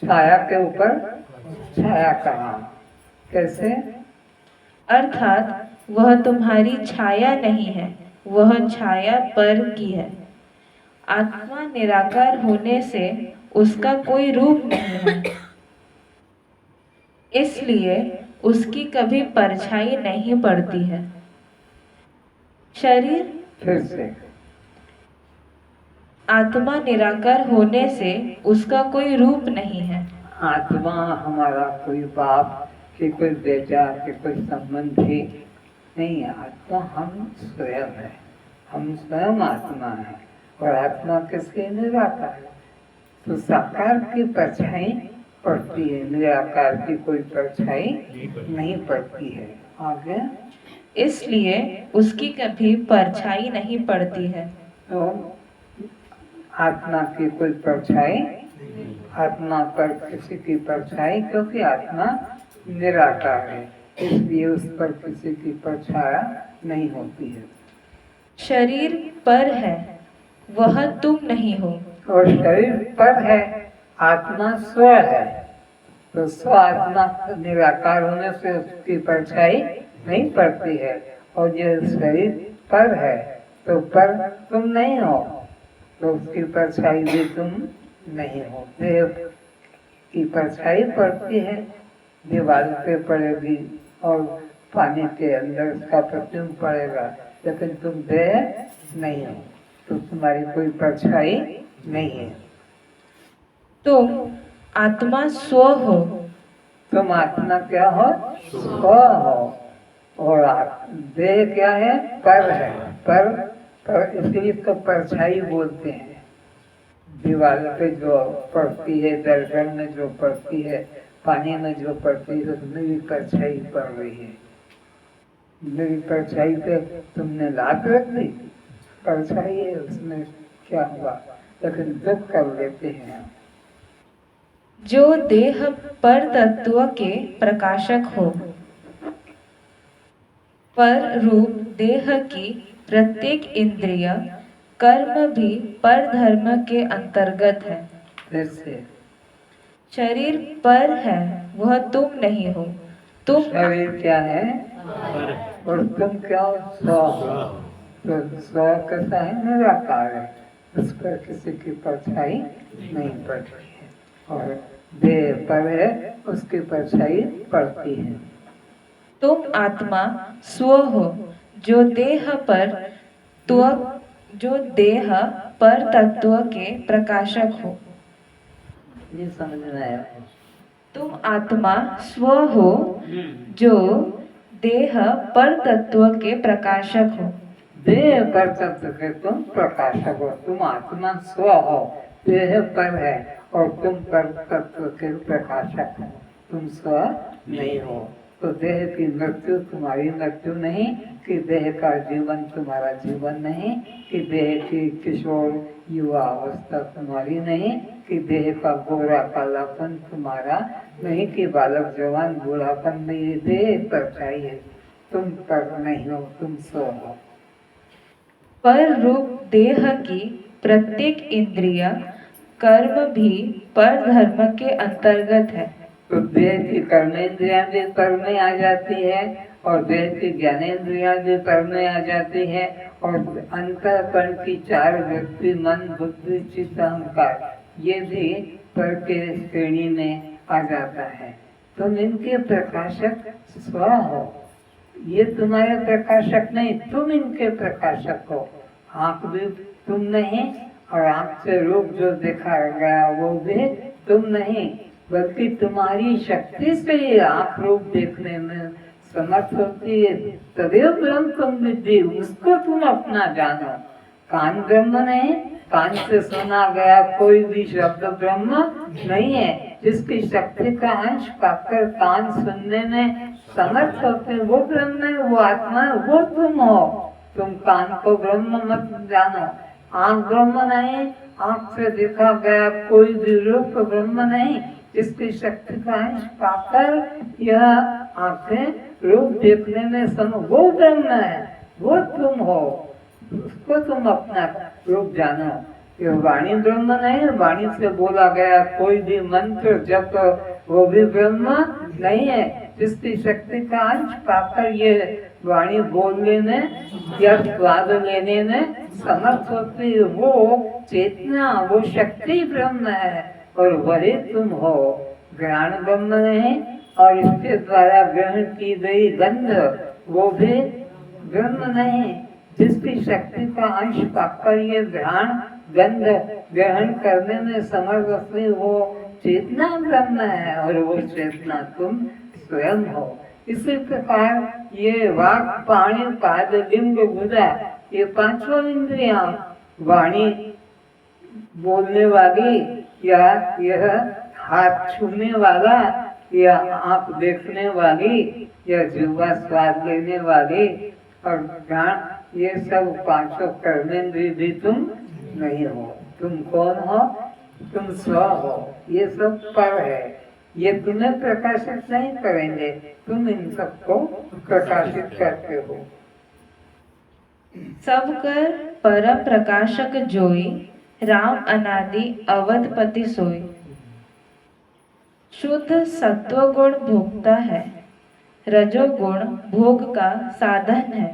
छाया के ऊपर छाया कहा। कैसे? अर्थात वह तुम्हारी छाया नहीं है, वह छाया पर की है। आत्मा निराकार होने से उसका कोई रूप नहीं है, इसलिए उसकी कभी परछाई नहीं पड़ती है। शरीर फिर से आत्मा निराकार होने से उसका कोई रूप नहीं है। आत्मा हमारा कोई बाप कि कोई बेटा कि कोई संबंधी नहीं है। आत्मा हम स्वयं है, हम स्वयं आत्मा है। और आत्मा किसके? निराकार है। तो साकार की परछाई पड़ती है, निराकार की कोई परछाई नहीं पड़ती है। आगे इसलिए उसकी कभी परछाई नहीं पड़ती है। तो आत्मा की कोई परछाई, आत्मा पर किसी की परछाई, क्योंकि आत्मा निराकार है, इसलिए उस पर किसी की परछाया नहीं होती है। शरीर पर है, वह तुम नहीं हो। और शरीर पर है, आत्मा स्व है। तो स्व आत्मा निराकार होने से उसकी परछाई नहीं पड़ती है। और ये शरीर पर है, तो पर तुम नहीं हो, तो उसकी परछाई भी तुम नहीं हो। देव की परछाई पड़ती है, दीवार पे पड़ेगी और पानी के अंदर उसका प्रतिबिंब पड़ेगा, लेकिन तुम देह नहीं हो, तो तुम्हारी कोई परछाई नहीं है। तुम आत्मा स्व हो। तुम आत्मा क्या हो? स्व हो। और देह क्या है? पर है। पर इसलिए इसको परछाई बोलते हैं। दीवार पे जो पड़ती है, दर्पण में जो पड़ती है, पानी में जो पड़ती है, तो मेरी परछाई पड़ रही है। मेरी परछाई पे तुमने लात रख दी, परछाई है, उसमें क्या हुआ? लेकिन दुख कर लेते हैं। जो देह पर तत्व के प्रकाशक हो। पर रूप देह की प्रत्येक इंद्रिय कर्म भी पर धर्म के अंतर्गत है। जैसे शरीर पर है, वह तुम नहीं हो। तुम शरीर क्या है? और तुम क्या हो? स्व। तो स्व कैसा है? निराकार है, उस पर किसी की परछाई नहीं पड़ती है। और देह पर है, उसकी परछाई पड़ती है। तुम आत्मा स्व हो, जो देह पर तत्व के प्रकाशक हो। ये समझना है। तुम आत्मा स्व हो, जो देह पर तत्व के प्रकाशक हो। देह पर तत्व के तुम प्रकाशक हो। तुम आत्मा स्व हो, देह पर है, और तुम पर तत्व के प्रकाशक हो। तुम स्व नहीं हो। तो देह की मृत्यु तुम्हारी मृत्यु नहीं, कि देह का जीवन तुम्हारा जीवन नहीं, कि देह की किशोर युवा अवस्था तुम्हारी नहीं, कि देह का गोरा कालापन तुम्हारा नहीं, कि बालक जवान बूढ़ापन में ये देह पर चाहिए। तुम पर नहीं हो, तुम स्व हो। पर रूप देह की प्रत्येक इंद्रिय कर्म भी पर धर्म के अंतर्गत है। तो देह की कर्मेंद्रियां भी पर में आ जाती है, और देह की ज्ञानेंद्रियां भी पर में आ जाती है, और अंतःकरण की चार वृत्ति मन बुद्धि चित्त अहंकार, ये भी पर के श्रेणी में आ जाता है। तुम इनके प्रकाशक स्व हो। ये तुम्हारे प्रकाशक नहीं, तुम इनके प्रकाशक हो। आँख भी तुम नहीं, और आँख से रूप जो देखा गया वो भी तुम नहीं, बल्कि तुम्हारी शक्ति से ये आँख रूप देखने में समर्थ होती है। तदेव ब्रह्म तुम विद्धि, उसको तुम अपना जानो। कान ब्रह्म नहीं, कान से सुना गया कोई भी शब्द ब्रह्म नहीं है। जिसकी शक्ति का अंश पाकर कान सुनने में समर्थ होते हैं, वो ब्रह्म है, वो आत्मा है, वो तुम हो। तुम कान को ब्रह्म मत जानो। आँख ब्रह्म नहीं, आँख से देखा गया कोई भी रूप ब्रह्म नहीं। जिसकी शक्ति का अंश पाकर यह आंखें रूप देखने में वो ब्रह्म है, वो तुम हो। उसको तुम अपना रूप जानो। ये वाणी ब्रह्म नहीं, वाणी से बोला गया कोई भी मंत्र जब वो भी ब्रह्म नहीं है। जिसकी शक्ति का अंश पाकर ये वाणी बोलने में या स्वाद लेने में समर्थ होती है, वो चेतना, वो शक्ति ब्रह्म है, और वही तुम हो। ज्ञान ब्रह्म नहीं, और इसके द्वारा ग्रहण की गई गंध वो भी ब्रह्म नहीं। जिसकी शक्ति का अंश पाकर ये ज्ञान गंध ग्रहण करने में समर्थ असली वो चेतना ब्रह्म है और वो चेतना तुम स्वयं हो। इसी प्रकार ये वाक पाणी पाद लिंग बुधा ये पांचों इंद्रियां वाणी बोलने वाली या यह हाथ छूने वाला या आंख देखने वाली या जिह्वा स्वाद लेने वाली और घ्राण ये सब पांचों कर्मेंद्रिय भी तुम नहीं हो। तुम कौन हो? तुम स्व हो। ये सब पर है, ये तुम्हें प्रकाशित नहीं करेंगे, तुम इन सबको प्रकाशित करते हो। सब कर परम प्रकाशक जोई, राम अनादि अवधपति सोई। शुद्ध सत्वगुण भोगता है, रजोगुण भोग का साधन है,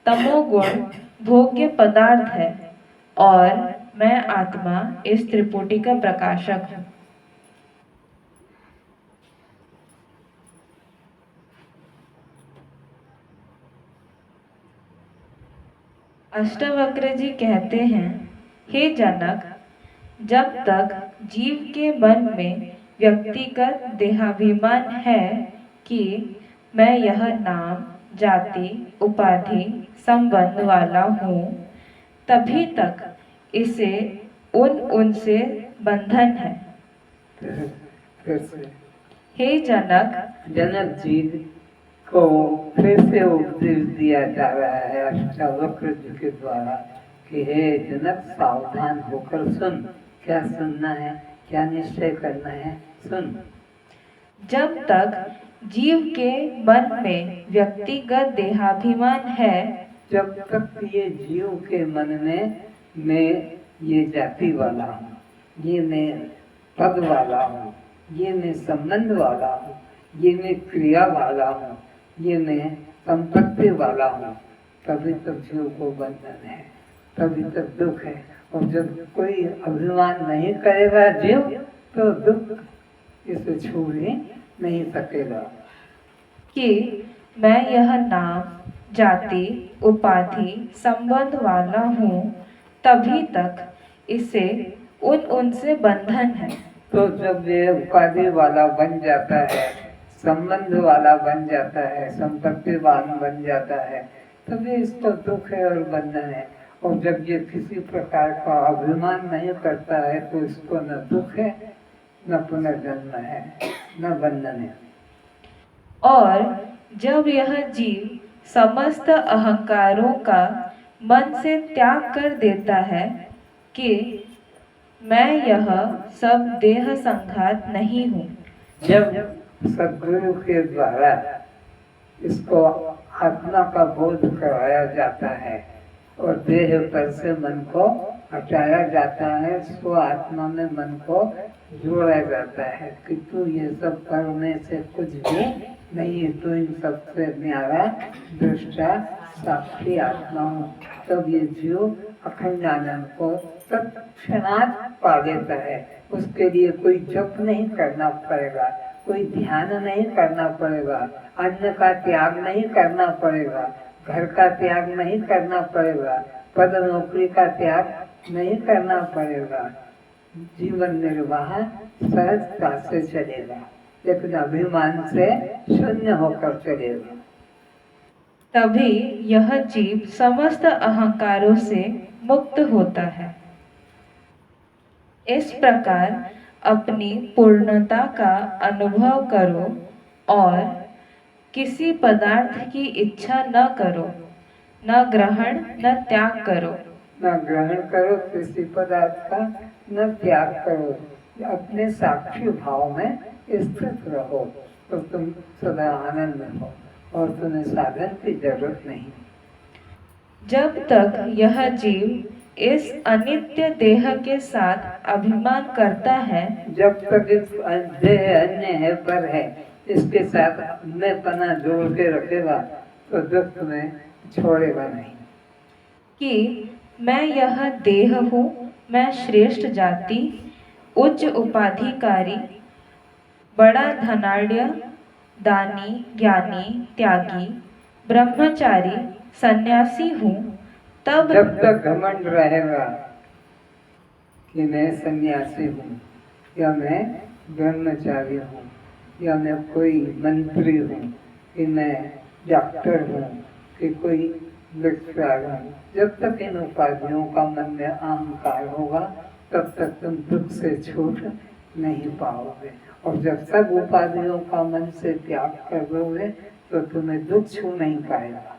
तमोगुण भोग्य पदार्थ है और मैं आत्मा इस त्रिपुटी का प्रकाशक हूँ। अष्टावक्र जी कहते हैं, हे जनक, जब तक जीव के मन में व्यक्तिगत देहाभिमान है कि मैं यह नाम, जाति, उपाधि, संबंध वाला हूँ, तभी तक इसे उनसे बंधन है। हे जनक, जनक जी को फिर से उपदेश दिया जा रहा है अष्टावक्र जी के द्वारा कि हे जनक, सावधान होकर सुन। क्या सुनना है, क्या निश्चय करना है? सुन। जब तक जीव के मन में व्यक्तिगत देहाभिमान है, जब तक ये जीव के मन में मैं ये जाति वाला हूँ, ये मैं पद वाला हूँ, ये मैं संबंध वाला हूँ, ये मैं क्रिया वाला हूँ, ये मैं संपत्ति वाला हूँ, तभी तक जीव को बंधन है, तभी तक दुख है। और जब कोई अभिमान नहीं करेगा जीव, तो दुख इसे छू ही नहीं सकेगा। कि मैं यह नाम, जाति, उपाधि, संबंध वाला हूँ, तभी तक इसे उनसे बंधन है। तो जब ये उपाधि वाला बन जाता है, संबंध वाला बन जाता है, संपत्तिवान बन जाता है, तभी इसको दुख है और बंधन है। और जब ये किसी प्रकार का अभिमान नहीं करता है, तो इसको न दुख है, न पुनर्जन्म है, न बंधन है। और जब यह जीव समस्त अहंकारों का मन से त्याग कर देता है कि मैं यह सब देह संघात नहीं हूँ, जब सद्गुरु के द्वारा इसको आत्मा का बोध कराया जाता है और देह पर से मन को हटाया जाता है, स्व आत्मा में मन को जोड़ा जाता है कि तू ये सब करने से कुछ भी नहीं, तू इन सबसे न्यारा दृष्टा साक्षी आत्मा हूँ। तब ये जीव अखंड आनंद को तत्क्षणात पा लेता है। उसके लिए कोई जप नहीं करना पड़ेगा, कोई ध्यान नहीं करना पड़ेगा, अन्न का त्याग नहीं करना पड़ेगा, घर का त्याग नहीं करना पड़ेगा, पद नौकरी का त्याग नहीं करना पड़ेगा। जीवन निर्वाह सहजता से चलेगा, लेकिन अभिमान से शून्य होकर चलेगा। तभी यह जीव समस्त अहंकारों से मुक्त होता है। इस प्रकार अपनी पूर्णता का अनुभव करो और किसी पदार्थ की इच्छा न करो, न ग्रहण न त्याग करो। न ग्रहण करो किसी पदार्थ का, न त्याग करो। अपने साक्षी भाव में स्थित रहो, तो तुम सदा आनंद में हो और तुम्हें साधन की जरूरत नहीं। जब तक यह जीव इस अनित्य देह के साथ अभिमान करता है, जब तक इस देह अन्य है पर है, इसके साथ मैं पना जोड़ के रखेगा, तो दुख में छोड़ेगा नहीं। कि मैं यह देह हूँ, मैं श्रेष्ठ जाति, उच्च उपाधिकारी, बड़ा धनाढ़, दानी, ज्ञानी, त्यागी, ब्रह्मचारी, सन्यासी हूँ, तब जब तक घमंड रहेगा, कि मैं सन्यासी हूँ, या मैं ब्रह्मचारी हूँ, या मैं कोई मंत्री हूँ, कि मैं डॉक्टर हूँ, कि कोई लेक्चरर हूँ। जब तक इन उपाधियों का मन में अहंकार होगा तब तक तुम दुख से छूट नहीं पाओगे। और जब सब उपाधियों का मन से त्याग कर दोगे तो तुम्हें दुख छू नहीं पाएगा।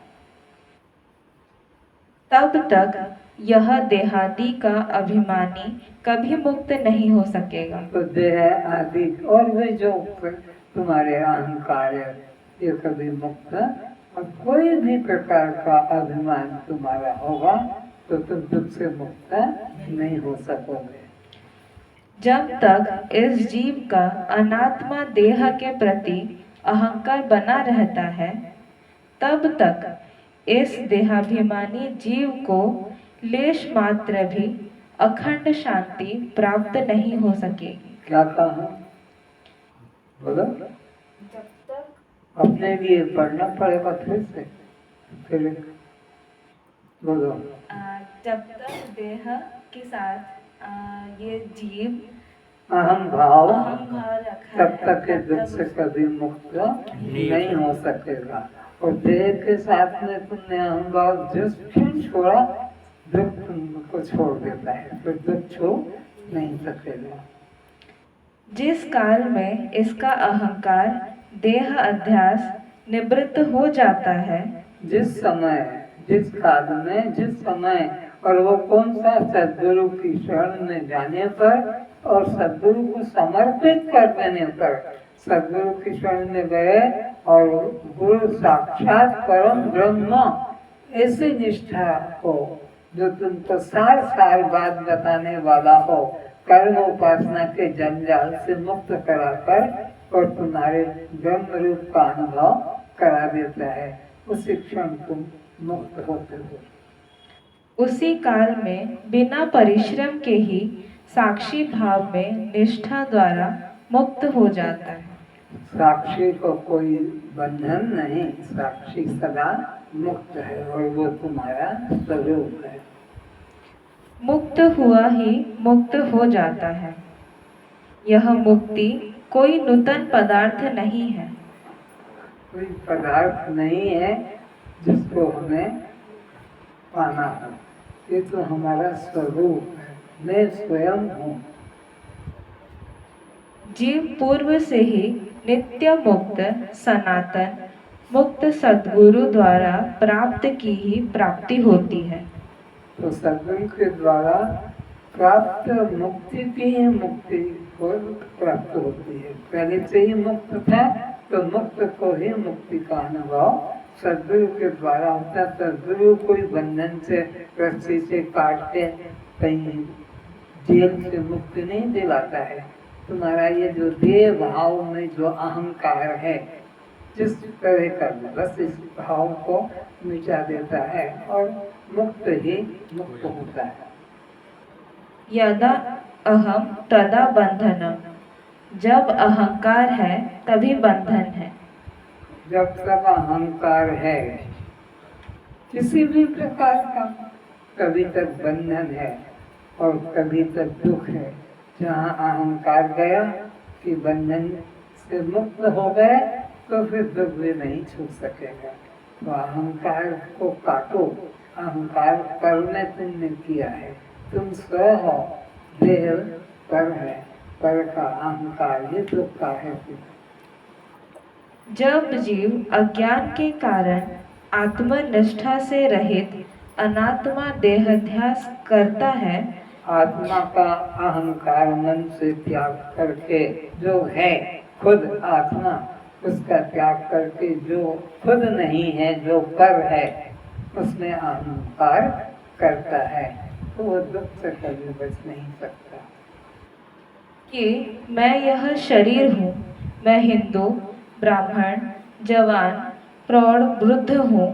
तब तक यह देहादि का अभिमानी कभी मुक्त नहीं हो सकेगा। तो देह आदि और भी जो तुम्हारे अहंकार है ये कभी मुक्त, और कोई भी प्रकार का अभिमान तुम्हारा होगा तो तुम दुख से मुक्त नहीं हो सकोगे। जब तक इस जीव का अनात्मा देह के प्रति अहंकार बना रहता है तब तक इस देहाभिमानी जीव को लेश मात्र भी अखंड शांति प्राप्त नहीं हो सकेगी। क्या कहा बोलो? जब तक अपने लिए पढ़ना पड़ेगा फिर बोलो। जब तक देह के साथ ये जीव अहम भाव रखा तब तक ये दुख से कभी मुक्त नहीं हो सकेगा। और देह के साथ में तुमने अहम भाव जिस क्षण छोड़ा दुख तुमको छोड़ देता है, फिर दुख छोड़ नहीं सकेगा। जिस काल में इसका अहंकार देह अध्यास निवृत्त हो जाता है, जिस समय, जिस काल में, जिस समय, और वो कौन सा? सद्गुरु की शरण में जाने पर और सद्गुरु को समर्पित कर देने पर। सद्गुरु की शरण में गए और गुरु साक्षात परम ब्रह्म ऐसी निष्ठा को जो तुमको सार सार बात बताने वाला हो, कर्म उपासना के जंजाल से मुक्त कराकर और तुम्हारे ब्रह्म रूप का अनुभव करा देता है, उसी क्षण तुम मुक्त होते हो। उसी काल में बिना परिश्रम के ही साक्षी भाव में निष्ठा द्वारा मुक्त हो जाता है। साक्षी को कोई बंधन नहीं, साक्षी सदा मुक्त है और वो तुम्हारा स्वरूप है। मुक्त हुआ ही मुक्त हो जाता है। यह मुक्ति कोई नूतन पदार्थ नहीं है। कोई पदार्थ नहीं है जिसको हमें पाना है, ये तो हमारा स्वरूप है, मैं स्वयं हूँ। जीव पूर्व से ही नित्य मुक्त सनातन मुक्त सद्गुरु द्वारा प्राप्त की ही प्राप्ति होती है। तो सद्गुरु के द्वारा प्राप्त मुक्ति की ही मुक्ति को प्राप्त होती है। पहले से ही मुक्त था तो मुक्त को ही मुक्ति का अनुभव सद्गुरु के द्वारा होता है। सद्गुरु कोई बंधन से, रस्सी से काट के कहीं जेल से मुक्ति नहीं दिलाता है। तुम्हारा ये जो देह भाव में जो अहंकार है, जिस तरह का बस इस भाव को मिटा देता है और मुक्त ही मुक्त होता है। यदा अहम तदा बंधनम, जब अहंकार है तभी बंधन है। जब तक अहंकार है किसी भी प्रकार का, तभी तक बंधन है और तभी तक दुख है। जहाँ अहंकार गया कि बंधन से मुक्त हो गए तो फिर दुख भी नहीं छूट सकेगा। तो अहंकार को काटो, अहंकार पर में तुमने किया है, तुम स्व हो, देह पर है, पर का अहंकार ही दुख का है। जब जीव अज्ञान के कारण आत्मनिष्ठा से रहित अनात्मा देहाध्यास करता है, आत्मा का अहंकार मन से त्याग करके जो है खुद आत्मा, उसका त्याग करके जो खुद नहीं है, जो पर है, उसमें अहंकार करता है तो वो दुख से कभी बच नहीं सकता। कि मैं यह शरीर हूँ, मैं हिंदू, ब्राह्मण, जवान, प्रौढ़, वृद्ध हूँ,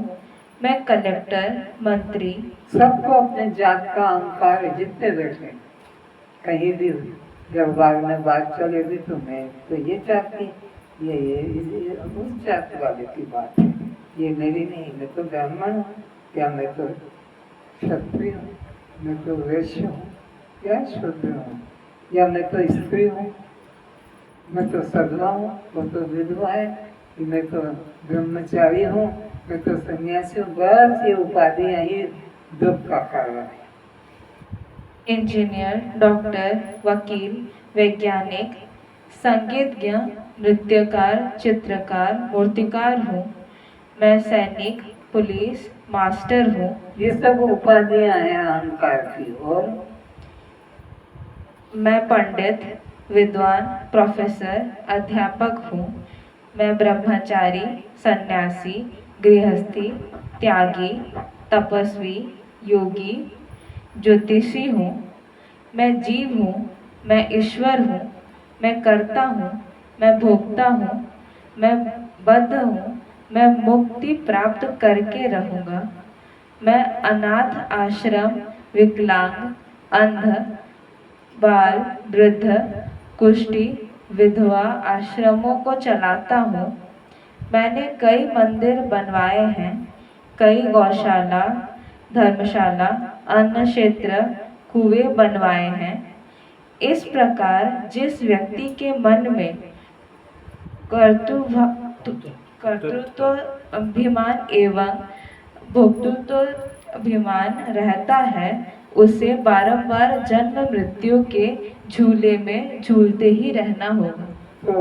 मैं कलेक्टर, मंत्री। सबको अपने जात का अहंकार है, जितने बैठे कहीं भी जब बार में बात चलेगी तो मैं तो ये चाहती, ये उस जात वाले की बात है, ये मेरी नहीं। मैं तो ब्राह्मण हूँ, या मैं तो क्षत्रिय हूँ, मैं तो वैश्य हूँ, क्या शूद्र हूँ? या मैं तो स्त्री हूँ, मैं तो सधवा हूँ, वो तो विधवा है, मैं तो ब्रह्मचारी हूँ, मैं तो सन्यासी हूँ। बस ये उपाधियां ही दुख का कारण है। इंजीनियर, डॉक्टर, वकील, वैज्ञानिक, संगीतज्ञ, नृत्यकार, चित्रकार, मूर्तिकार हूँ। मैं सैनिक, पुलिस, मास्टर हूँ। ये सब उपाधियां हैं अहंकार की। और मैं पंडित, विद्वान, प्रोफेसर, अध्यापक हूँ। मैं ब्रह्मचारी, सन्यासी, गृहस्थी, त्यागी, तपस्वी, योगी, ज्योतिषी हूँ। मैं जीव हूँ, मैं ईश्वर हूँ, मैं करता हूँ, मैं भोगता हूँ, मैं बद्ध हूँ, मैं मुक्ति प्राप्त करके रहूँगा। मैं अनाथ आश्रम, विकलांग, अंध, बाल, वृद्ध, कुष्ठी, विधवा आश्रमों को चलाता हूँ। मैंने कई मंदिर बनवाए हैं, कई गौशाला, धर्मशाला, अन्न क्षेत्र, कुएं बनवाए हैं। इस प्रकार जिस व्यक्ति के मन में कर्तृत्व अभिमान एवं भोक्तृत्व अभिमान रहता है, उसे बारंबार जन्म मृत्यु के झूले में झूलते ही रहना होगा। तो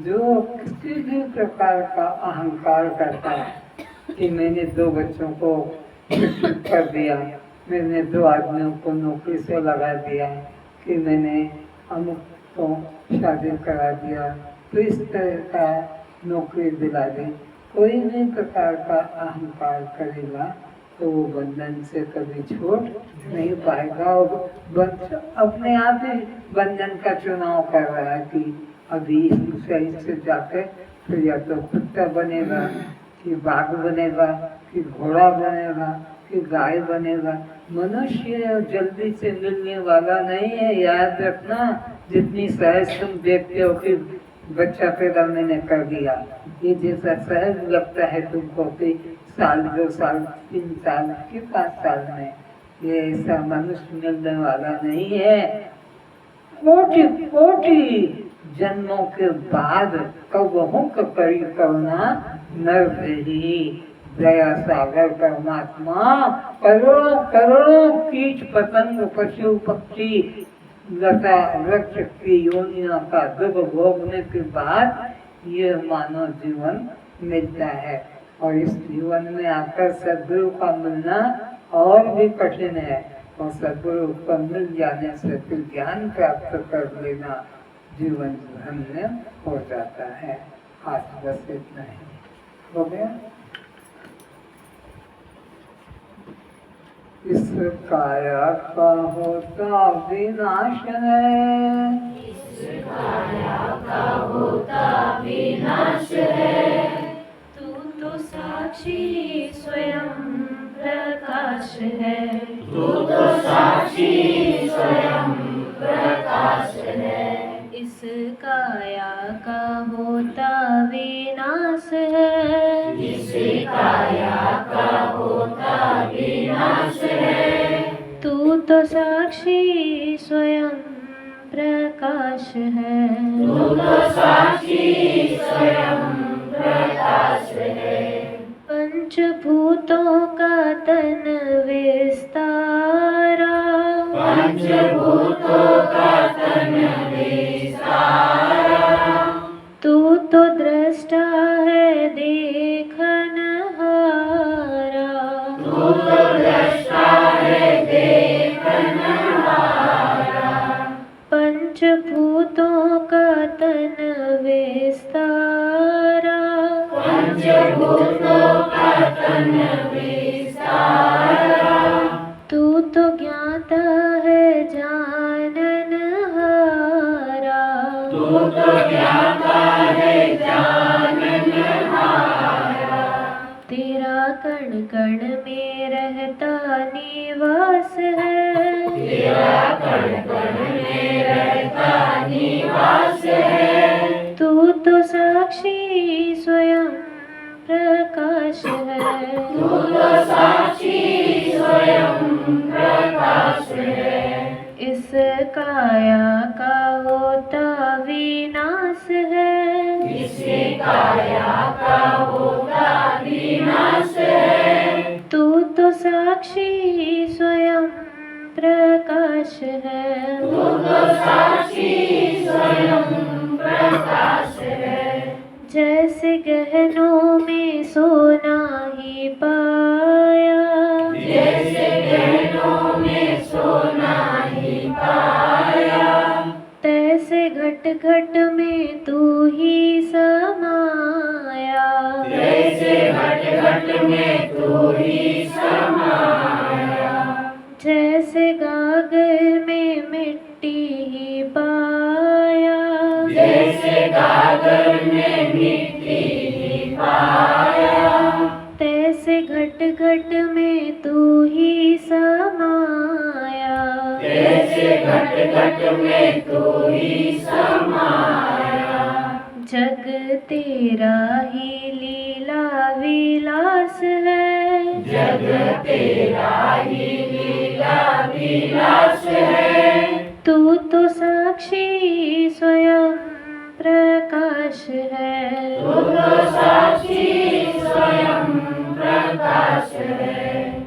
जो किसी भी प्रकार का अहंकार करता है कि मैंने 2 बच्चों को शिक्षित कर दिया, मैंने 2 आदमियों को नौकरी से लगा दिया, कि मैंने अमुक को शादी करा दिया, तो इस तरह का नौकरी दिला दी, कोई भी प्रकार का अहंकार करेगा तो वो बंधन से कभी छूट नहीं पाएगा। और अपने आप ही बंधन का चुनाव कर रहा है कि अभी इस सही से जाके फिर या तो कुत्ता बनेगा, कि बाघ बनेगा, कि घोड़ा बनेगा, कि गाय बनेगा। मनुष्य जल्दी से मिलने वाला नहीं है, याद रखना। जितनी सहज तुम देखते हो कि बच्चा पैदा मैंने कर दिया, ये जैसा सहज लगता है तुमको कि साल 2 साल 3 साल के 5 साल में, ये ऐसा मनुष्य मिलने वाला नहीं है। कोटि कोटि जन्मों के बाद कबहू करी करुणा नर ही दया सागर परमात्मा। करोड़ों करोड़ों कीट पतंग पशु पक्षी लता वृक्ष की योनियों का दुख भोगने के बाद ये मानव जीवन मिलता है। और इस जीवन में आकर सद्गुरु का मिलना और भी कठिन है। और सद्गुरु को मिल जाने से फिर ज्ञान प्राप्त कर लेना जीवन धन्य हो जाता है। आज बस इतना ही हो गया। इस काया का होता विनाश है, इस काया का होता विनाश है। तू तो साक्षी स्वयं प्रकाश है, तू तो साक्षी स्वयं प्रकाश है। इस काया का होता विनाश है, इस काया का होता विनाश है। तू तो साक्षी स्वयं प्रकाश है, तू तो साक्षी स्वयं प्रकाश है। पंचभूतों का तन विस्तारा, पंचभूतों का तन विस्तारा। तू तो दृष्टा है देखन हारा, तू तो दृष्टा है देखन हारा। पंचभूतों का तन विस्तारा, पंचभूतों का तन विस्तारा। तू तो ज्ञाता है जानन हारा, तू तो ज्ञाता है जानन हारा। तेरा कण कण में रहता निवास है, तेरा कण कण में रहता निवास है। तू तो साक्षी स्वयं प्रकाश है, तू तो साक्षी स्वयं प्रकाश है। इस काया का होता विनाश है। इस काया का होता विनाश है। तू तो साक्षी स्वयं प्रकाश है। तू तो साक्षी स्वयं प्रकाश है। जैसे गहनों में सोना ही पाया, जैसे गहनों में सोना ही पाया, तैसे घट घट में तू ही समाया। जैसे घट घट में तू ही समाया। जैसे गागर में मिट्टी ही पाया, जैसे गागर में मिट्टी ही पाया, तैसे घट घट में तू ही समाया। जैसे घट घट में तू ही समाया। जग तेरा ही लीला विलास है। जग तेरा ही लीला विलास है। तू तो साक्षी स्वयं प्रकाश है। तू तो साक्षी स्वयं प्रकाश है।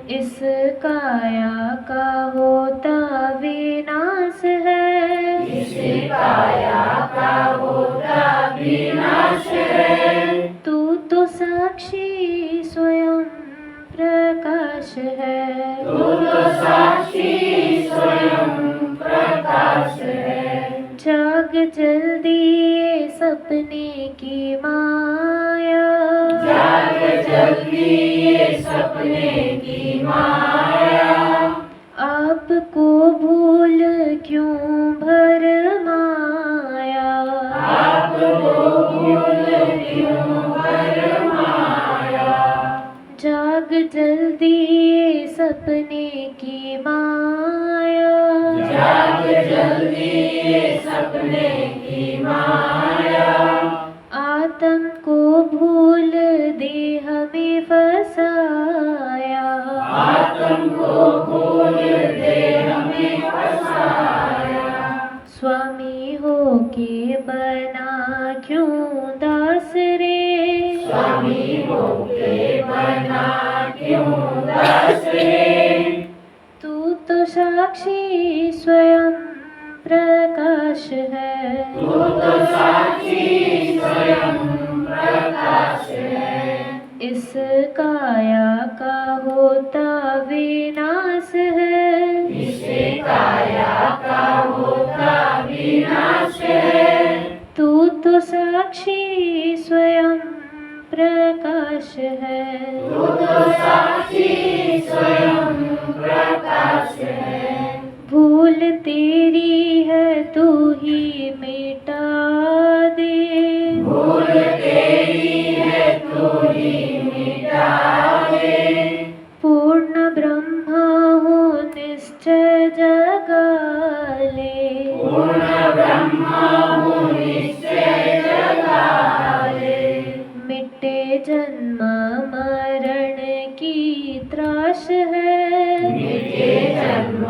इस काया का होता विनाश है। इस काया का होता विनाश है। तू तो साक्षी स्वयं प्रकाश है। तू तो साक्षी स्वयं प्रकाश है। जाग जल्दी ये सपने की माया। जाग जल्दी ये सपने की माया। आपको भूल क्यों भरमाया। आपको भूल क्यों भरमाया। जाग जल्दी ये सपने की माया। जाग जल्दी ये सपने की माया। आत्म को भूल दे हमें फसाया। आत्म को भूल दे हमें फसाया। स्वामी हो के बना क्यों दास रे। स्वामी होके बना क्यों दास रे। तू तो साक्षी स्वयं प्रकाश है। तू तो साक्षी स्वयं प्रकाश है। इस काया का होता विनाश है। इस काया का होता विनाश है। तू तो साक्षी स्वयं प्रकाश है। तू तो साक्षी स्वयं प्रकाश है। भूल तेरी है तू ही मिटा दे। भूल तेरी है तू ही मिटा दे। पूर्ण ब्रह्म हो निश्चय जगा ले। पूर्ण ब्रह्मा हूँ निश्चय जगा ले। मिटे जन्म मरण की त्रास है। मिटे जन्म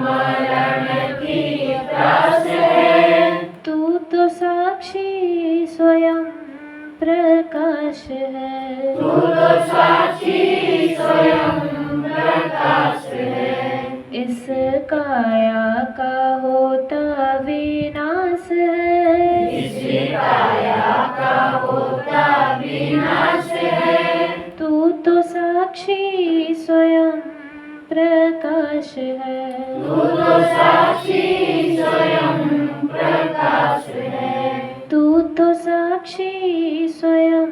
मरण की त्रास है। तू तो साक्षी स्वयं प्रकाश है। तू तो साक्षी स्वयं प्रकाश है। इस काया का होता विनाश है। इस काया का होता विनाश है। तू तो साक्षी स्वयं प्रकाश है। तू तो साक्षी स्वयं प्रकाश है। तू तो साक्षी स्वयं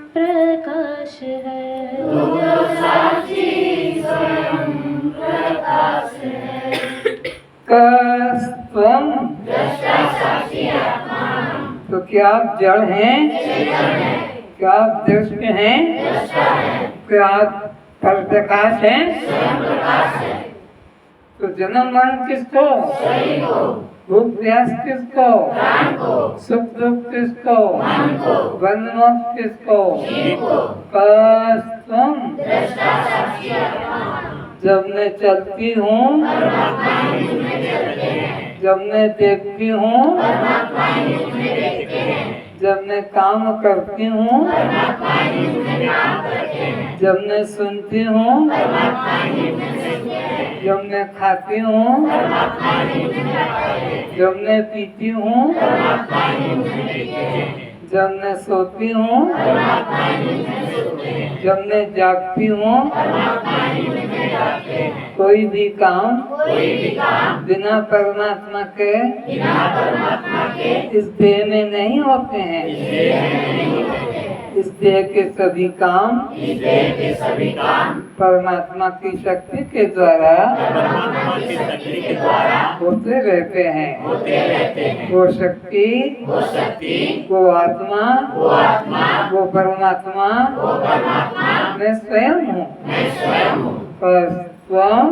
प्रकाश है। तू तो साक्षी स्वयं प्रकाश है। कस्त्वम, दृष्टा साक्षी आत्मा। तो क्या आप जड़ हैं? क्या आप दृष्ट हैं? दृष्टा है। क्या आप प्रकाश हैं? स्वयं प्रकाश है। तो जन्म मरण किसको? शरीर को, भूख प्यास किसको? प्राण को, सुख दुख किसको? मन को, बंध मोक्ष किसको? जीव को। कस्त्वम, दृष्टा साक्षी आत्मा। जब मैं चलती हूँ, जब मैं देखती हूँ, जब मैं काम करती हूँ, जब मैं सुनती हूँ, जब मैं खाती हूँ, जब मैं पीती हूँ, जब मैं सोती हूँ, जब मैं जागती हूँ, कोई भी काम बिना परमात्मा के इस देह में नहीं होते हैं। इस देह के सभी काम परमात्मा की शक्ति के द्वारा होते रहते हैं। वो शक्ति, वो आत्मा, वो परमात्मा मैं स्वयं हूँ। पर स्वयं